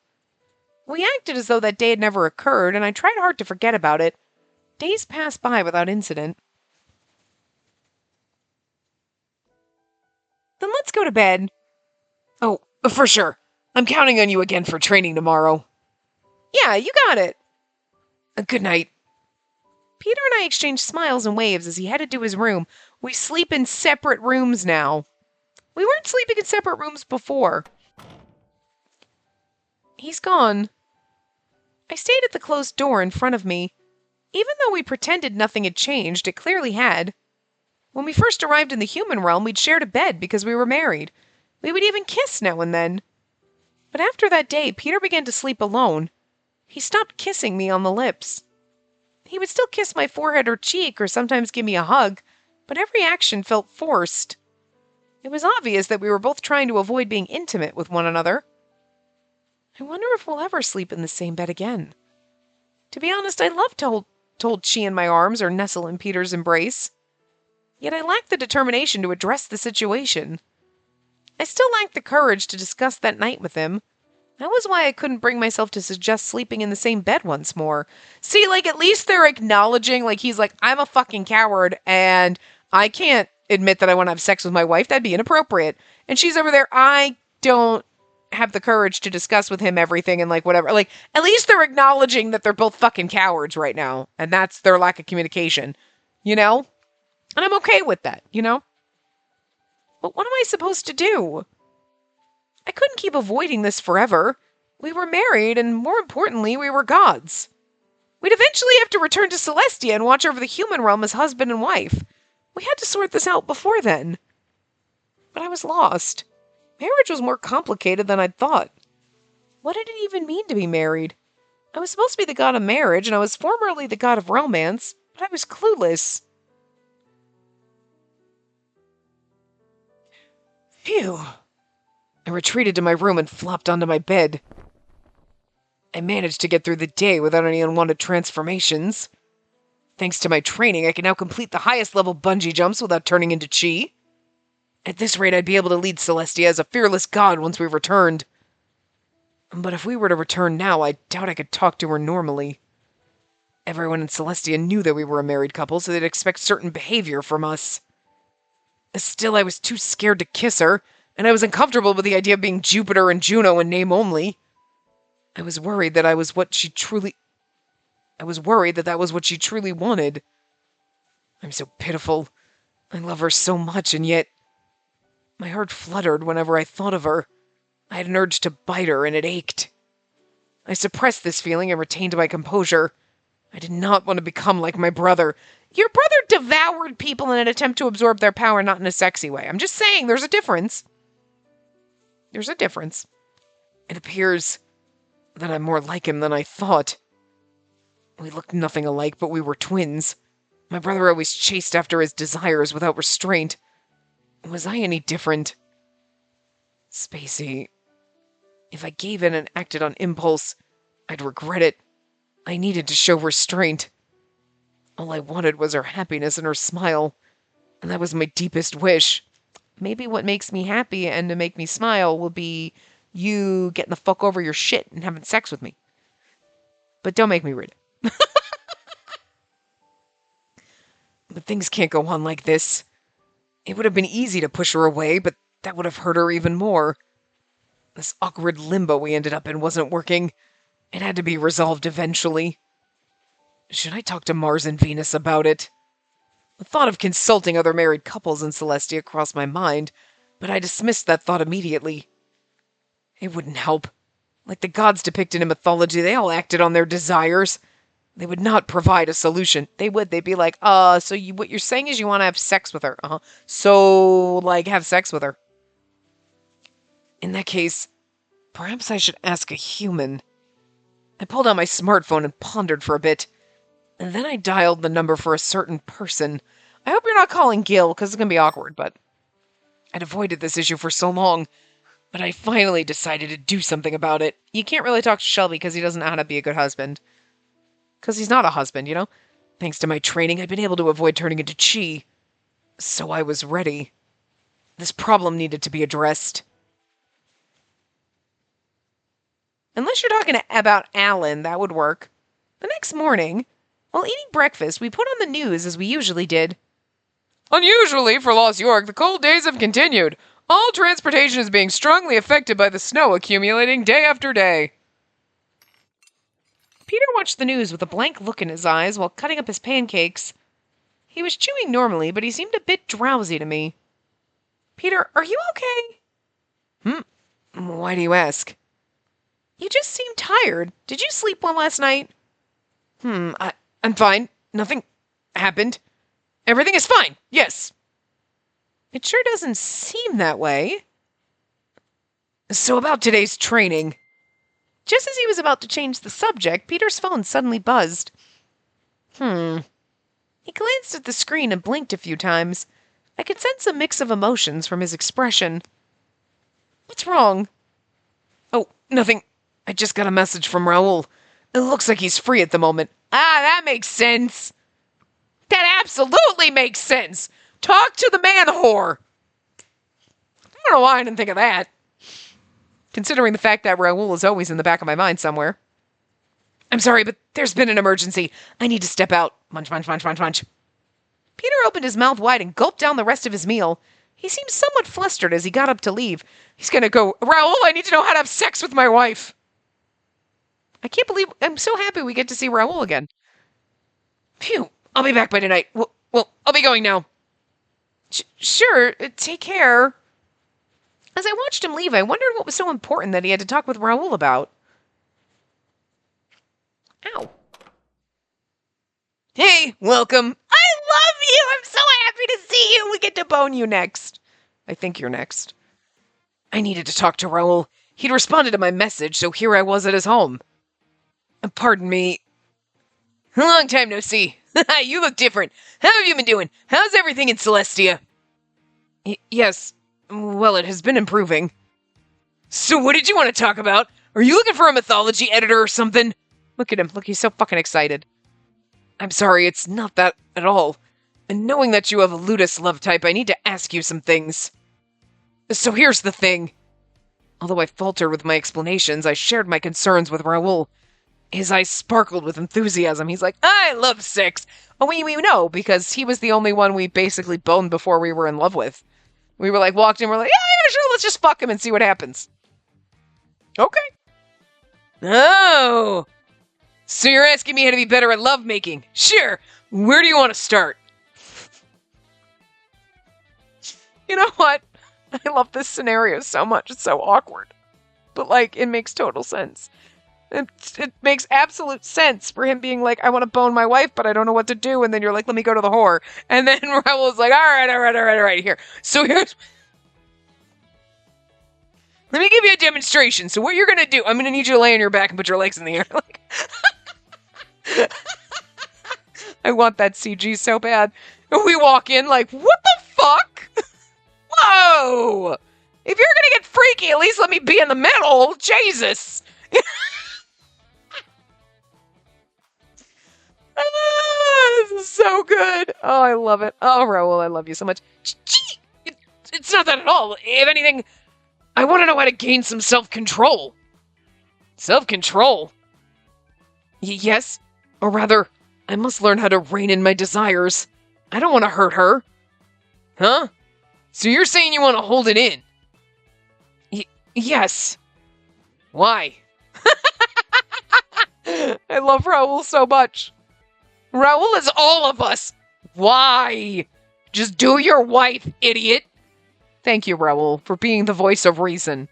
[SPEAKER 1] We acted as though that day had never occurred, and I tried hard to forget about it. Days passed by without incident. Then let's go to bed. Oh, for sure. I'm counting on you again for training tomorrow. Yeah, you got it. Good night. Peter and I exchanged smiles and waves as he headed to his room. We sleep in separate rooms now. We weren't sleeping in separate rooms before. He's gone. I stayed at the closed door in front of me. Even though we pretended nothing had changed, it clearly had. When we first arrived in the human realm, we'd shared a bed because we were married. We would even kiss now and then. But after that day, Peter began to sleep alone. He stopped kissing me on the lips. He would still kiss my forehead or cheek or sometimes give me a hug, but every action felt forced. It was obvious that we were both trying to avoid being intimate with one another. I wonder if we'll ever sleep in the same bed again. To be honest, I loved to hold Chi in my arms or nestle in Peter's embrace. Yet I lacked the determination to address the situation. I still lacked the courage to discuss that night with him. That was why I couldn't bring myself to suggest sleeping in the same bed once more. See, at least they're acknowledging, he's like, I'm a fucking coward, and I can't admit that I want to have sex with my wife. That'd be inappropriate. And she's over there, I don't have the courage to discuss with him everything and, whatever. At least they're acknowledging that they're both fucking cowards right now, and that's their lack of communication, And I'm okay with that, But what am I supposed to do? I couldn't keep avoiding this forever. We were married, and more importantly, we were gods. We'd eventually have to return to Celestia and watch over the human realm as husband and wife. We had to sort this out before then. But I was lost. Marriage was more complicated than I'd thought. What did it even mean to be married? I was supposed to be the god of marriage, and I was formerly the god of romance, but I was clueless. Phew. I retreated to my room and flopped onto my bed. I managed to get through the day without any unwanted transformations. Thanks to my training, I can now complete the highest level bungee jumps without turning into Chi. At this rate, I'd be able to lead Celestia as a fearless god once we returned. But if we were to return now, I doubt I could talk to her normally. Everyone in Celestia knew that we were a married couple, so they'd expect certain behavior from us. Still, I was too scared to kiss her, and I was uncomfortable with the idea of being Jupiter and Juno in name only. I was worried that that was what she truly wanted. I'm so pitiful. I love her so much, and yet my heart fluttered whenever I thought of her. I had an urge to bite her, and it ached. I suppressed this feeling and retained my composure. I did not want to become like my brother. Your brother devoured people in an attempt to absorb their power, not in a sexy way. I'm just saying, there's a difference. There's a difference. It appears that I'm more like him than I thought. We looked nothing alike, but we were twins. My brother always chased after his desires without restraint. Was I any different? Spacey, if I gave in and acted on impulse, I'd regret it. I needed to show restraint. All I wanted was her happiness and her smile, and that was my deepest wish. Maybe what makes me happy and to make me smile will be you getting the fuck over your shit and having sex with me. But don't make me read it. But things can't go on like this. It would have been easy to push her away, but that would have hurt her even more. This awkward limbo we ended up in wasn't working. It had to be resolved eventually. Should I talk to Mars and Venus about it? The thought of consulting other married couples in Celestia crossed my mind, but I dismissed that thought immediately. It wouldn't help. Like the gods depicted in mythology, they all acted on their desires. They would not provide a solution. They'd be like, so what you're saying is you want to have sex with her. So, have sex with her. In that case, perhaps I should ask a human. I pulled out my smartphone and pondered for a bit. And then I dialed the number for a certain person. I hope you're not calling Gil, because it's going to be awkward, but I'd avoided this issue for so long. But I finally decided to do something about it. You can't really talk to Shelby because he doesn't know how to be a good husband. Because he's not a husband, you know? Thanks to my training, I'd been able to avoid turning into Chi. So I was ready. This problem needed to be addressed. Unless you're talking about Alan, that would work. The next morning, while eating breakfast, we put on the news as we usually did. Unusually for Lost York, the cold days have continued. All transportation is being strongly affected by the snow accumulating day after day. Peter watched the news with a blank look in his eyes while cutting up his pancakes. He was chewing normally, but he seemed a bit drowsy to me. Peter, are you okay? Why do you ask? You just seem tired. Did you sleep well last night? I'm fine. Nothing happened. Everything is fine. Yes. It sure doesn't seem that way. So about today's training. Just as he was about to change the subject, Peter's phone suddenly buzzed. He glanced at the screen and blinked a few times. I could sense a mix of emotions from his expression. What's wrong? Oh, nothing. I just got a message from Raoul. It looks like he's free at the moment. That makes sense. That absolutely makes sense. Talk to the man whore. I don't know why I didn't think of that. Considering the fact that Raoul is always in the back of my mind somewhere. I'm sorry, but there's been an emergency. I need to step out. Munch, munch, munch, munch, munch. Peter opened his mouth wide and gulped down the rest of his meal. He seemed somewhat flustered as he got up to leave. He's gonna go, Raoul, I need to know how to have sex with my wife. I can't believe, I'm so happy we get to see Raoul again. Phew, I'll be back by tonight. Well, I'll be going now. Sure, take care. As I watched him leave, I wondered what was so important that he had to talk with Raoul about. Ow. Hey, welcome. I love you! I'm so happy to see you! We get to bone you next. I think you're next. I needed to talk to Raoul. He'd responded to my message, so here I was at his home. Pardon me. A long time no see. You look different. How have you been doing? How's everything in Celestia? Yes. Well, it has been improving. So what did you want to talk about? Are you looking for a mythology editor or something? Look at him. Look, he's so fucking excited. I'm sorry, it's not that at all. And knowing that you have a Ludus love type, I need to ask you some things. So here's the thing. Although I faltered with my explanations, I shared my concerns with Raoul. His eyes sparkled with enthusiasm. He's like, I love sex. Oh, we know, because he was the only one we basically boned before we were in love with. We were walked in, we're like, yeah, sure, let's just fuck him and see what happens. Okay. Oh. So you're asking me how to be better at lovemaking? Sure. Where do you want to start? You know what? I love this scenario so much. It's so awkward. But, it makes total sense. It makes absolute sense for him being like, I want to bone my wife, but I don't know what to do. And then you're like, let me go to the whore. And then Raoul's like, all right, here. So here's... Let me give you a demonstration. So what you're going to do, I'm going to need you to lay on your back and put your legs in the air. I want that CG so bad. And we walk in what the fuck? Whoa! If you're going to get freaky, at least let me be in the middle. Jesus! This is so good. Oh, I love it. Oh, Raoul, I love you so much. It's not that at all. If anything, I want to know how to gain some self-control. Self-control? Yes. Or rather, I must learn how to rein in my desires. I don't want to hurt her. Huh? So you're saying you want to hold it in? Yes. Why? I love Raoul so much. Raoul is all of us. Why? Just do your wife, idiot. Thank you, Raoul, for being the voice of reason.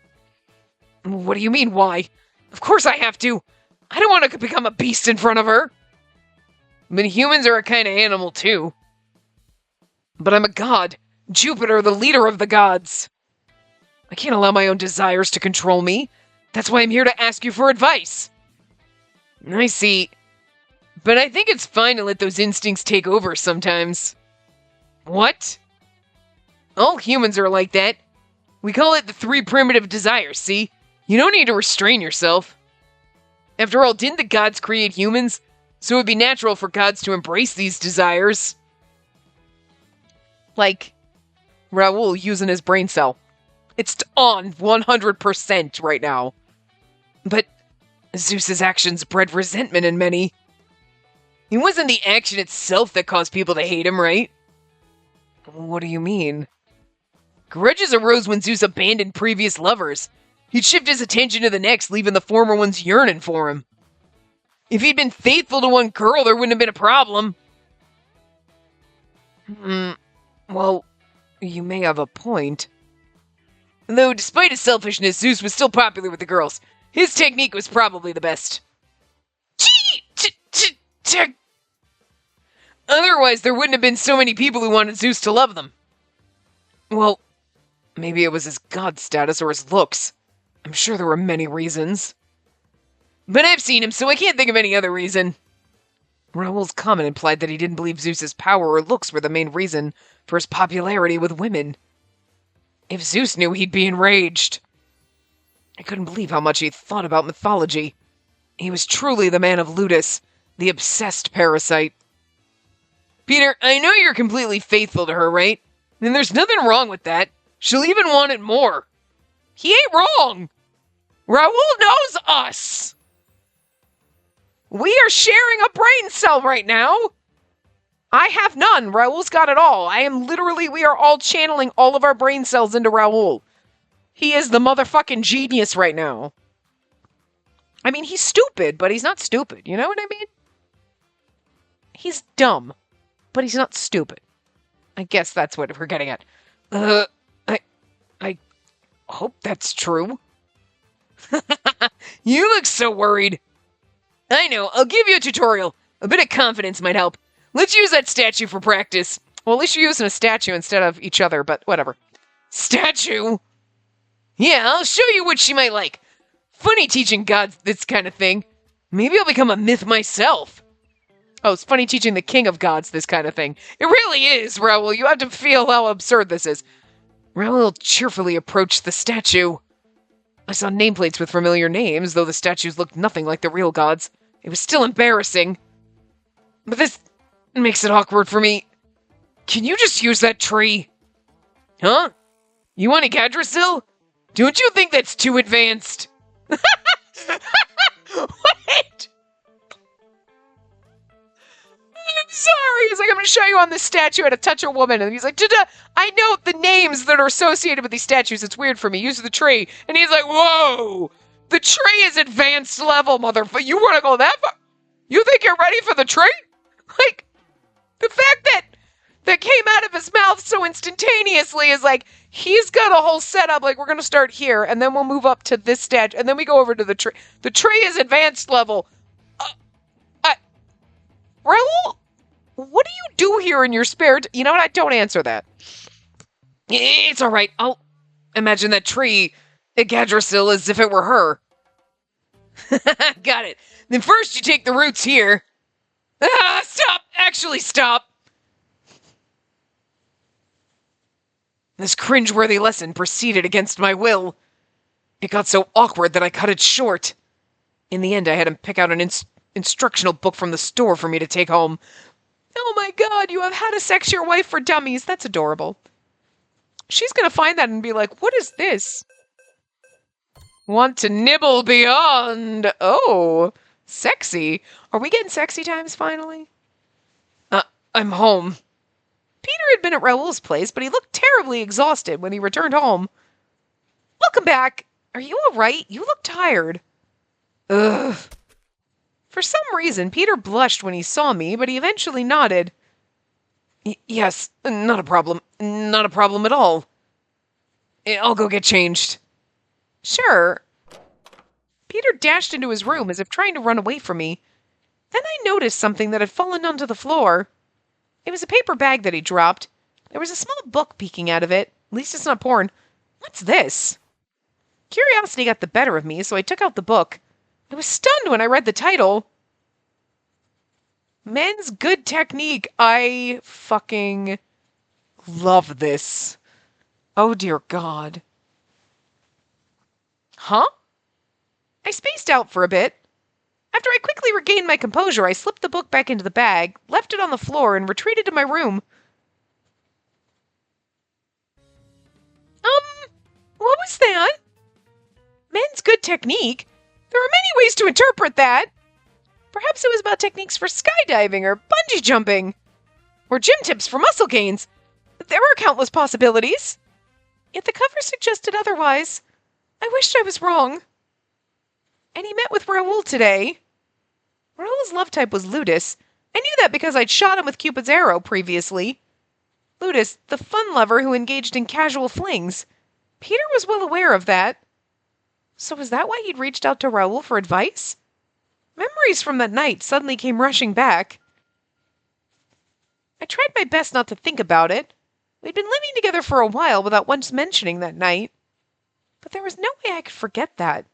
[SPEAKER 1] What do you mean, why? Of course I have to. I don't want to become a beast in front of her. But humans are a kind of animal, too. But I'm a god. Jupiter, the leader of the gods. I can't allow my own desires to control me. That's why I'm here to ask you for advice. I see. But I think it's fine to let those instincts take over sometimes. What? All humans are like that. We call it the 3 primitive desires, see? You don't need to restrain yourself. After all, didn't the gods create humans? So it would be natural for gods to embrace these desires. Like Raoul using his brain cell. It's on 100% right now. But Zeus's actions bred resentment in many. It wasn't the action itself that caused people to hate him, right? What do you mean? Grudges arose when Zeus abandoned previous lovers. He'd shift his attention to the next, leaving the former ones yearning for him. If he'd been faithful to one girl, there wouldn't have been a problem. Well, you may have a point. Though, despite his selfishness, Zeus was still popular with the girls. His technique was probably the best. Otherwise, there wouldn't have been so many people who wanted Zeus to love them. Well, maybe it was his god status or his looks. I'm sure there were many reasons. But I've seen him, so I can't think of any other reason. Raoul's comment implied that he didn't believe Zeus's power or looks were the main reason for his popularity with women. If Zeus knew, he'd be enraged. I couldn't believe how much he thought about mythology. He was truly the man of Ludus, the obsessed parasite. Peter, I know you're completely faithful to her, right? And there's nothing wrong with that. She'll even want it more. He ain't wrong. Raoul knows us. We are sharing a brain cell right now. I have none. Raoul's got it all. We are all channeling all of our brain cells into Raoul. He is the motherfucking genius right now. I mean, he's stupid, but he's not stupid. You know what I mean? He's dumb, but he's not stupid. I guess that's what we're getting at. I hope that's true. You look so worried. I know, I'll give you a tutorial. A bit of confidence might help. Let's use that statue for practice. Well, at least you're using a statue instead of each other, but whatever. Statue? Yeah, I'll show you what she might like. Funny teaching gods this kind of thing. Maybe I'll become a myth myself. Oh, it's funny teaching the king of gods this kind of thing. It really is, Raoul. You have to feel how absurd this is. Raoul cheerfully approached the statue. I saw nameplates with familiar names, though the statues looked nothing like the real gods. It was still embarrassing. But this makes it awkward for me. Can you just use that tree? Huh? You want Yggdrasil? Don't you think that's too advanced? What? I'm sorry. He's like, I'm going to show you on this statue how to touch a woman. And he's like, I know the names that are associated with these statues. It's weird for me. Use the tree. And he's like, whoa. The tree is advanced level, motherfucker. You want to go that far? You think you're ready for the tree? Like, the fact that came out of his mouth so instantaneously is like, he's got a whole setup. Like, we're going to start here, and then we'll move up to this statue, and then we go over to the tree. The tree is advanced level. Raoul, what do you do here in your spare You know what? I don't answer that. It's all right. I'll imagine that tree, Yggdrasil, as if it were her. Got it. Then first you take the roots here. Stop! Actually, stop! This cringeworthy lesson proceeded against my will. It got so awkward that I cut it short. In the end, I had him pick out an instructional book from the store for me to take home. Oh my god, you have How to Sex Your Wife for Dummies. That's adorable. She's gonna find that and be like, what is this? Want to nibble beyond. Oh, sexy. Are we getting sexy times finally? I'm home. Peter had been at Raoul's place, but he looked terribly exhausted when he returned home. Welcome back. Are you all right? You look tired. Ugh. For some reason, Peter blushed when he saw me, but he eventually nodded. Yes, not a problem. Not a problem at all. I'll go get changed. Sure. Peter dashed into his room as if trying to run away from me. Then I noticed something that had fallen onto the floor. It was a paper bag that he dropped. There was a small book peeking out of it. At least it's not porn. What's this? Curiosity got the better of me, so I took out the book. I was stunned when I read the title. Men's Good Technique. I fucking love this. Oh dear God. Huh? I spaced out for a bit. After I quickly regained my composure, I slipped the book back into the bag, left it on the floor, and retreated to my room. What was that? Men's Good Technique? There are many ways to interpret that. Perhaps it was about techniques for skydiving or bungee jumping. Or gym tips for muscle gains. There are countless possibilities. Yet the cover suggested otherwise. I wished I was wrong. And he met with Raoul today. Raoul's love type was Ludus. I knew that because I'd shot him with Cupid's arrow previously. Ludus, the fun lover who engaged in casual flings. Peter was well aware of that. So was that why he'd reached out to Raoul for advice? Memories from that night suddenly came rushing back. I tried my best not to think about it. We'd been living together for a while without once mentioning that night. But there was no way I could forget that.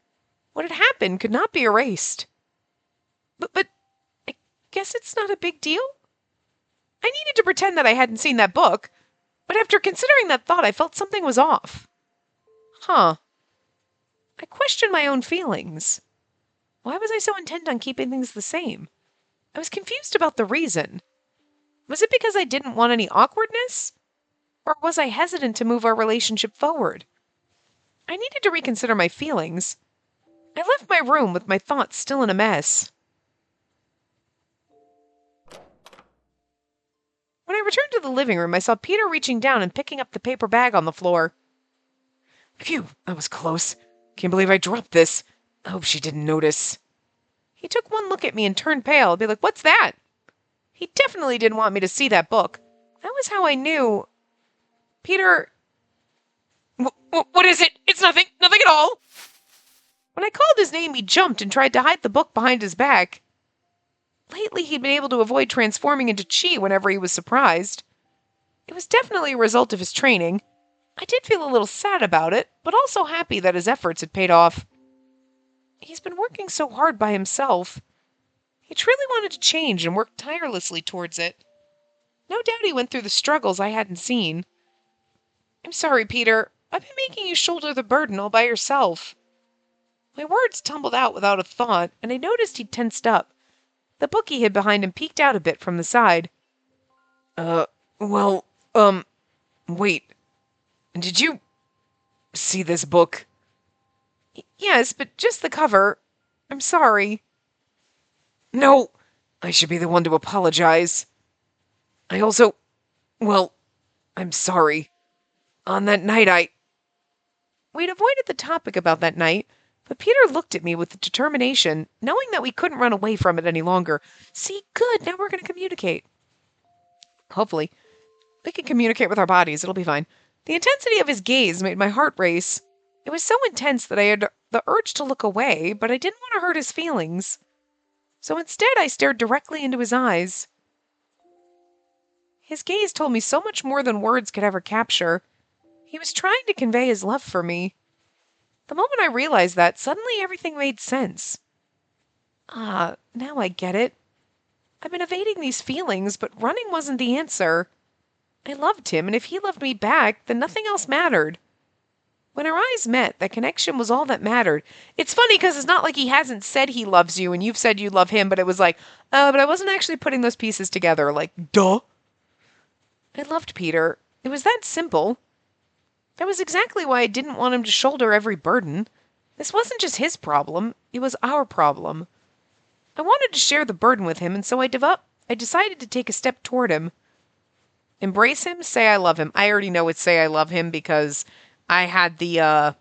[SPEAKER 1] What had happened could not be erased. But I guess it's not a big deal? I needed to pretend that I hadn't seen that book, but after considering that thought, I felt something was off. Huh. I questioned my own feelings. Why was I so intent on keeping things the same? I was confused about the reason. Was it because I didn't want any awkwardness? Or was I hesitant to move our relationship forward? I needed to reconsider my feelings. I left my room with my thoughts still in a mess. When I returned to the living room, I saw Peter reaching down and picking up the paper bag on the floor. Phew, that was close. Can't believe I dropped this. I hope she didn't notice. He took one look at me and turned pale. I'd be like, what's that? He definitely didn't want me to see that book. That was how I knew. Peter... What is it? It's nothing. Nothing at all. When I called his name, he jumped and tried to hide the book behind his back. Lately, he'd been able to avoid transforming into Chi whenever he was surprised. It was definitely a result of his training. I did feel a little sad about it, but also happy that his efforts had paid off. He's been working so hard by himself. He truly wanted to change and worked tirelessly towards it. No doubt he went through the struggles I hadn't seen. I'm sorry, Peter. I've been making you shoulder the burden all by yourself. My words tumbled out without a thought, and I noticed he'd tensed up. The book he hid behind him peeked out a bit from the side. Wait. Did you see this book? Yes, but just the cover. I'm sorry. No, I should be the one to apologize. I'm sorry. On that night, We'd avoided the topic about that night, but Peter looked at me with determination, knowing that we couldn't run away from it any longer. See, good, now we're going to communicate. Hopefully. We can communicate with our bodies, it'll be fine. The intensity of his gaze made my heart race. It was so intense that I had the urge to look away, but I didn't want to hurt his feelings. So instead, I stared directly into his eyes. His gaze told me so much more than words could ever capture. He was trying to convey his love for me. The moment I realized that, suddenly everything made sense. Ah, now I get it. I've been evading these feelings, but running wasn't the answer. I loved him, and if he loved me back, then nothing else mattered. When our eyes met, that connection was all that mattered. It's funny because it's not like he hasn't said he loves you and you've said you love him, but it was like, but I wasn't actually putting those pieces together. Like, duh. I loved Peter. It was that simple. That was exactly why I didn't want him to shoulder every burden. This wasn't just his problem. It was our problem. I wanted to share the burden with him, and so I decided to take a step toward him. Embrace him, say I love him. I already know it's say I love him because I had the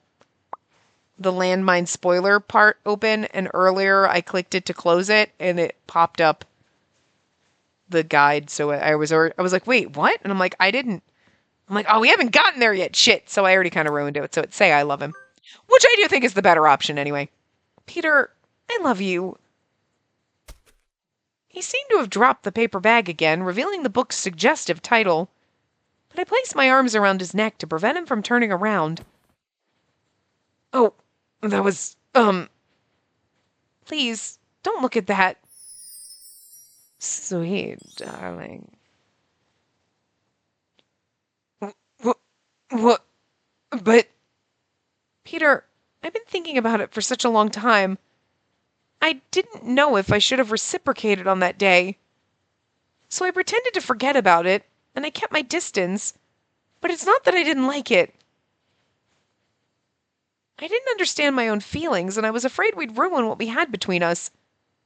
[SPEAKER 1] landmine spoiler part open, and earlier I clicked it to close it, and it popped up the guide, so I was like, wait, what? And I'm like, I'm like, oh, we haven't gotten there yet. Shit. So I already kind of ruined it. So it's say I love him, which I do think is the better option anyway. Peter, I love you. He seemed to have dropped the paper bag again, revealing the book's suggestive title. But I placed my arms around his neck to prevent him from turning around. Oh, that was, please, don't look at that. Sweet, darling. What? But, Peter, I've been thinking about it for such a long time. I didn't know if I should have reciprocated on that day. So I pretended to forget about it, and I kept my distance. But it's not that I didn't like it. I didn't understand my own feelings, and I was afraid we'd ruin what we had between us.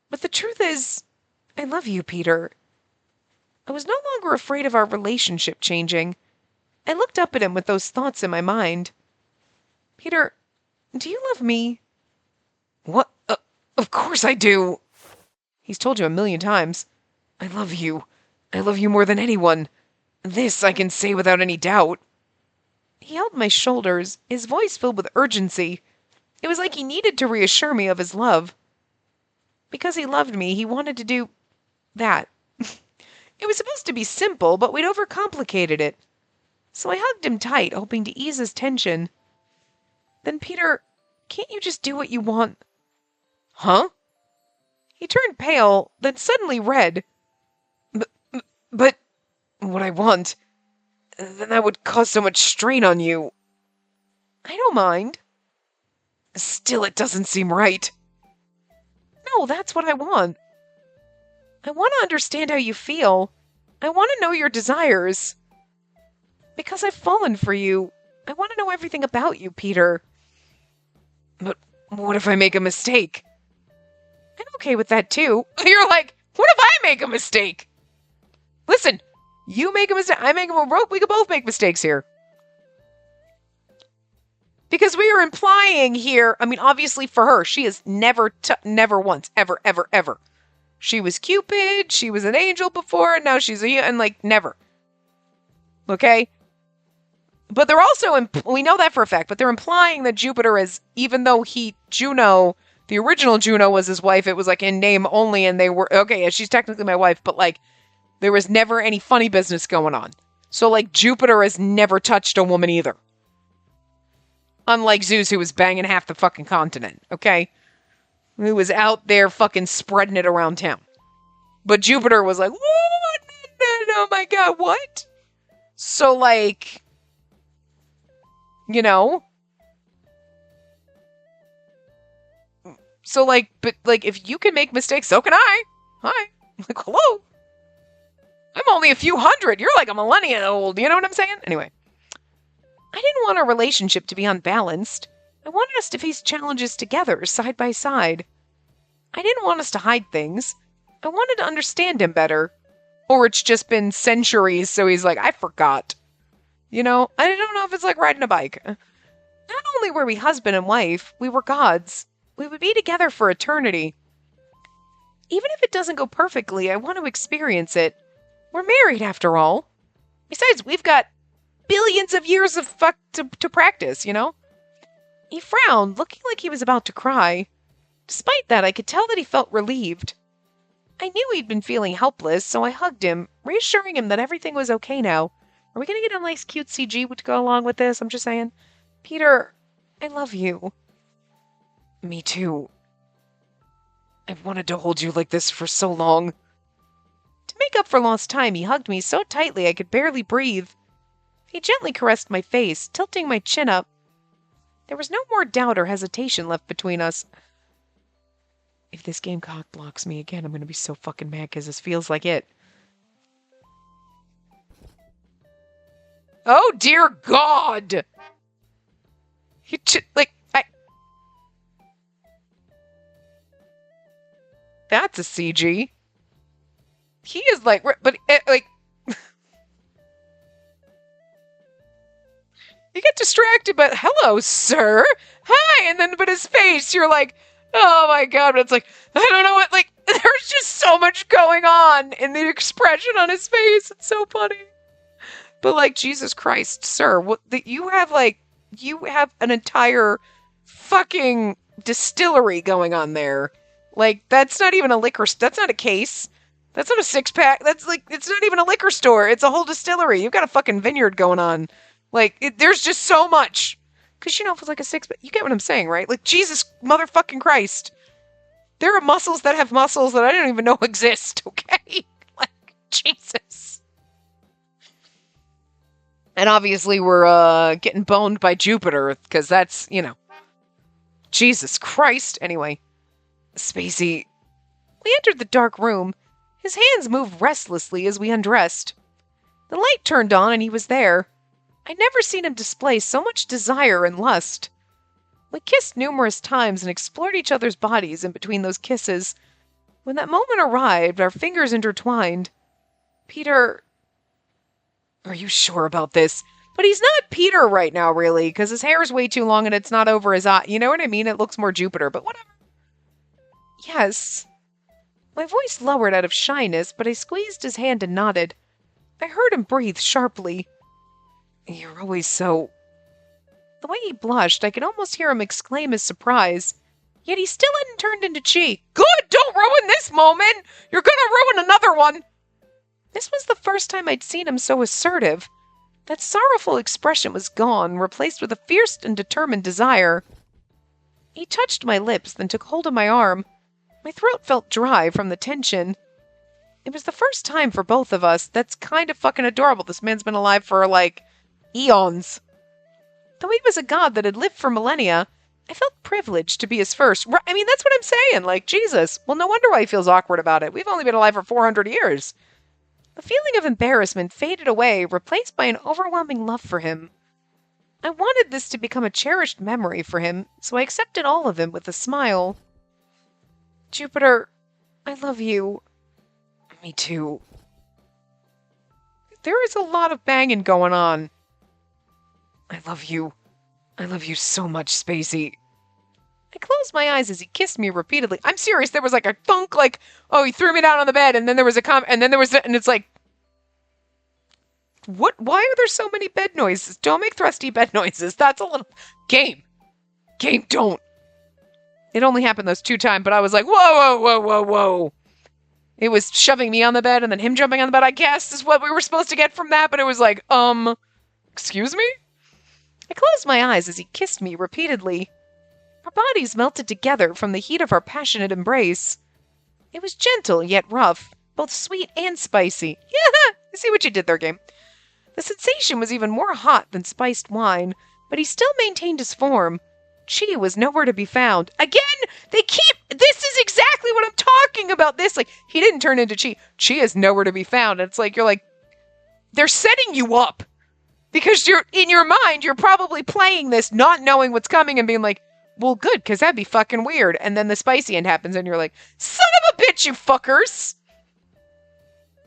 [SPEAKER 1] But the truth is, I love you, Peter. I was no longer afraid of our relationship changing. I looked up at him with those thoughts in my mind. Peter, do you love me? What? Of course I do. He's told you 1,000,000 times. I love you. I love you more than anyone. This I can say without any doubt. He held my shoulders, his voice filled with urgency. It was like he needed to reassure me of his love. Because he loved me, he wanted to do that. It was supposed to be simple, but we'd overcomplicated it. So I hugged him tight, hoping to ease his tension. Then, Peter, can't you just do what you want? Huh? He turned pale, then suddenly red. But what I want, then that would cause so much strain on you. I don't mind. Still, it doesn't seem right. No, that's what I want. I want to understand how you feel. I want to know your desires. Because I've fallen for you. I want to know everything about you, Peter. But what if I make a mistake? I'm okay with that, too. You're like, what if I make a mistake? Listen, you make a mistake, I make a mistake, we could both make mistakes here. Because we are implying here, I mean, obviously for her, she has never once, ever, ever, ever. She was Cupid, she was an angel before, and now she's and like, never. Okay? But they're also, we know that for a fact, but they're implying that Jupiter is, even though Juno, the original Juno was his wife, it was like in name only, and they were, okay, yeah, she's technically my wife, but like, there was never any funny business going on. So like, Jupiter has never touched a woman either. Unlike Zeus, who was banging half the fucking continent, okay? Who was out there fucking spreading it around town. But Jupiter was like, what? Oh my god, what? So like, you know? So like, but like, if you can make mistakes, so can I. Hi. Like, hello. I'm only a few hundred. You're like a millennia old. You know what I'm saying? Anyway. I didn't want our relationship to be unbalanced. I wanted us to face challenges together, side by side. I didn't want us to hide things. I wanted to understand him better. Or it's just been centuries, so he's like, I forgot. You know, I don't know if it's like riding a bike. Not only were we husband and wife, we were gods. We would be together for eternity. Even if it doesn't go perfectly, I want to experience it. We're married, after all. Besides, we've got billions of years of fuck to practice, you know? He frowned, looking like he was about to cry. Despite that, I could tell that he felt relieved. I knew he'd been feeling helpless, so I hugged him, reassuring him that everything was okay now. Are we going to get a nice cute CG to go along with this? I'm just saying. Peter, I love you. Me too. I've wanted to hold you like this for so long. To make up for lost time, he hugged me so tightly I could barely breathe. He gently caressed my face, tilting my chin up. There was no more doubt or hesitation left between us. If this game cock blocks me again, I'm going to be so fucking mad because this feels like it. Oh, dear God! That's a CG. He is like, but like, you get distracted, but hello, sir. Hi, and then, but his face, you're like, oh my god, but it's like, I don't know what, like, There's just so much going on in the expression on his face. It's so funny. But like, Jesus Christ, sir, you have an entire fucking distillery going on there. Like, that's not even a liquor. That's not a case. That's not a 6-pack. That's like, it's not even a liquor store. It's a whole distillery. You've got a fucking vineyard going on. Like, there's just so much. Because, if it's like a 6-pack, you get what I'm saying, right? Like, Jesus motherfucking Christ. There are muscles that have muscles that I don't even know exist, okay? Like, Jesus. And obviously we're getting boned by Jupiter, because that's, Jesus Christ. Anyway, Spacey. We entered the dark room. His hands moved restlessly as we undressed. The light turned on and he was there. I'd never seen him display so much desire and lust. We kissed numerous times and explored each other's bodies in between those kisses. When that moment arrived, our fingers intertwined. Peter... Are you sure about this? But he's not Peter right now, really, because his hair is way too long and it's not over his eye. You know what I mean? It looks more Jupiter, but whatever. Yes. My voice lowered out of shyness, but I squeezed his hand and nodded. I heard him breathe sharply. You're always so... The way he blushed, I could almost hear him exclaim his surprise. Yet he still hadn't turned into Chi. Good! Don't ruin this moment! You're gonna ruin another one! This was the first time I'd seen him so assertive. That sorrowful expression was gone, replaced with a fierce and determined desire. He touched my lips, then took hold of my arm. My throat felt dry from the tension. It was the first time for both of us. That's kind of fucking adorable. This man's been alive for, eons. Though he was a god that had lived for millennia, I felt privileged to be his first. I mean, that's what I'm saying. Jesus. Well, no wonder why he feels awkward about it. We've only been alive for 400 years. The feeling of embarrassment faded away, replaced by an overwhelming love for him. I wanted this to become a cherished memory for him, so I accepted all of him with a smile. Jupiter, I love you. Me too. There is a lot of banging going on. I love you. I love you so much, Spacey. I closed my eyes as he kissed me repeatedly. I'm serious. There was a thunk, he threw me down on the bed, and then there was and it's like, what? Why are there so many bed noises? Don't make thrusty bed noises. That's a little... Game, don't. It only happened those 2 times, but I was like, whoa. It was shoving me on the bed, and then him jumping on the bed, I guess, is what we were supposed to get from that, but it was like, excuse me? I closed my eyes as he kissed me repeatedly. Our bodies melted together from the heat of our passionate embrace. It was gentle, yet rough, both sweet and spicy. Yeah, I see what you did there, game. The sensation was even more hot than spiced wine, but he still maintained his form. Chi was nowhere to be found. Again, this is exactly what I'm talking about. He didn't turn into Chi. Chi is nowhere to be found. And you're like, they're setting you up. Because in your mind, you're probably playing this, not knowing what's coming and being like, well, good, because that'd be fucking weird. And then the spicy end happens and you're like, son of a bitch, you fuckers.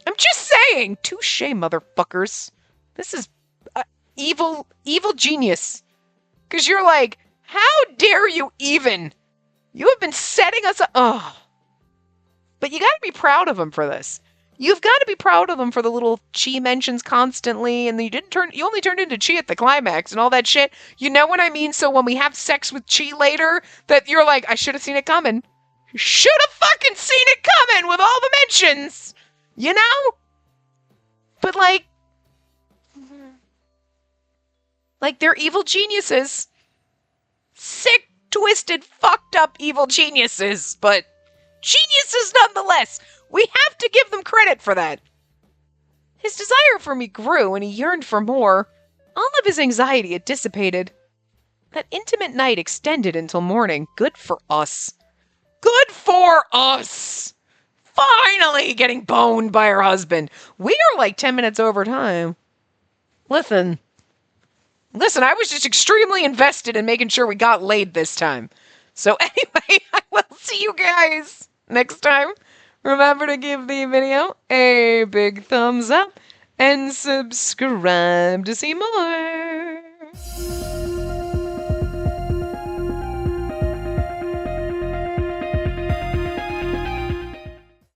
[SPEAKER 1] I'm just saying. Touche, motherfuckers. This is evil genius. Because you're like, how dare you even? You have been setting us up. Oh. But you got to be proud of him for this. You've got to be proud of them for the little Chi mentions constantly, and you only turned into Chi at the climax and all that shit. You know what I mean? So when we have sex with Chi later, that you're like, I should have seen it coming. Should have fucking seen it coming with all the mentions. You know? But they're evil geniuses. Sick, twisted, fucked up evil geniuses, but geniuses nonetheless. We have to give them credit for that. His desire for me grew, and he yearned for more. All of his anxiety had dissipated. That intimate night extended until morning. Good for us. Good for us! Finally getting boned by her husband. We are 10 minutes over time. Listen, I was just extremely invested in making sure we got laid this time. So anyway, I will see you guys next time. Remember to give the video a big thumbs up and subscribe to see more.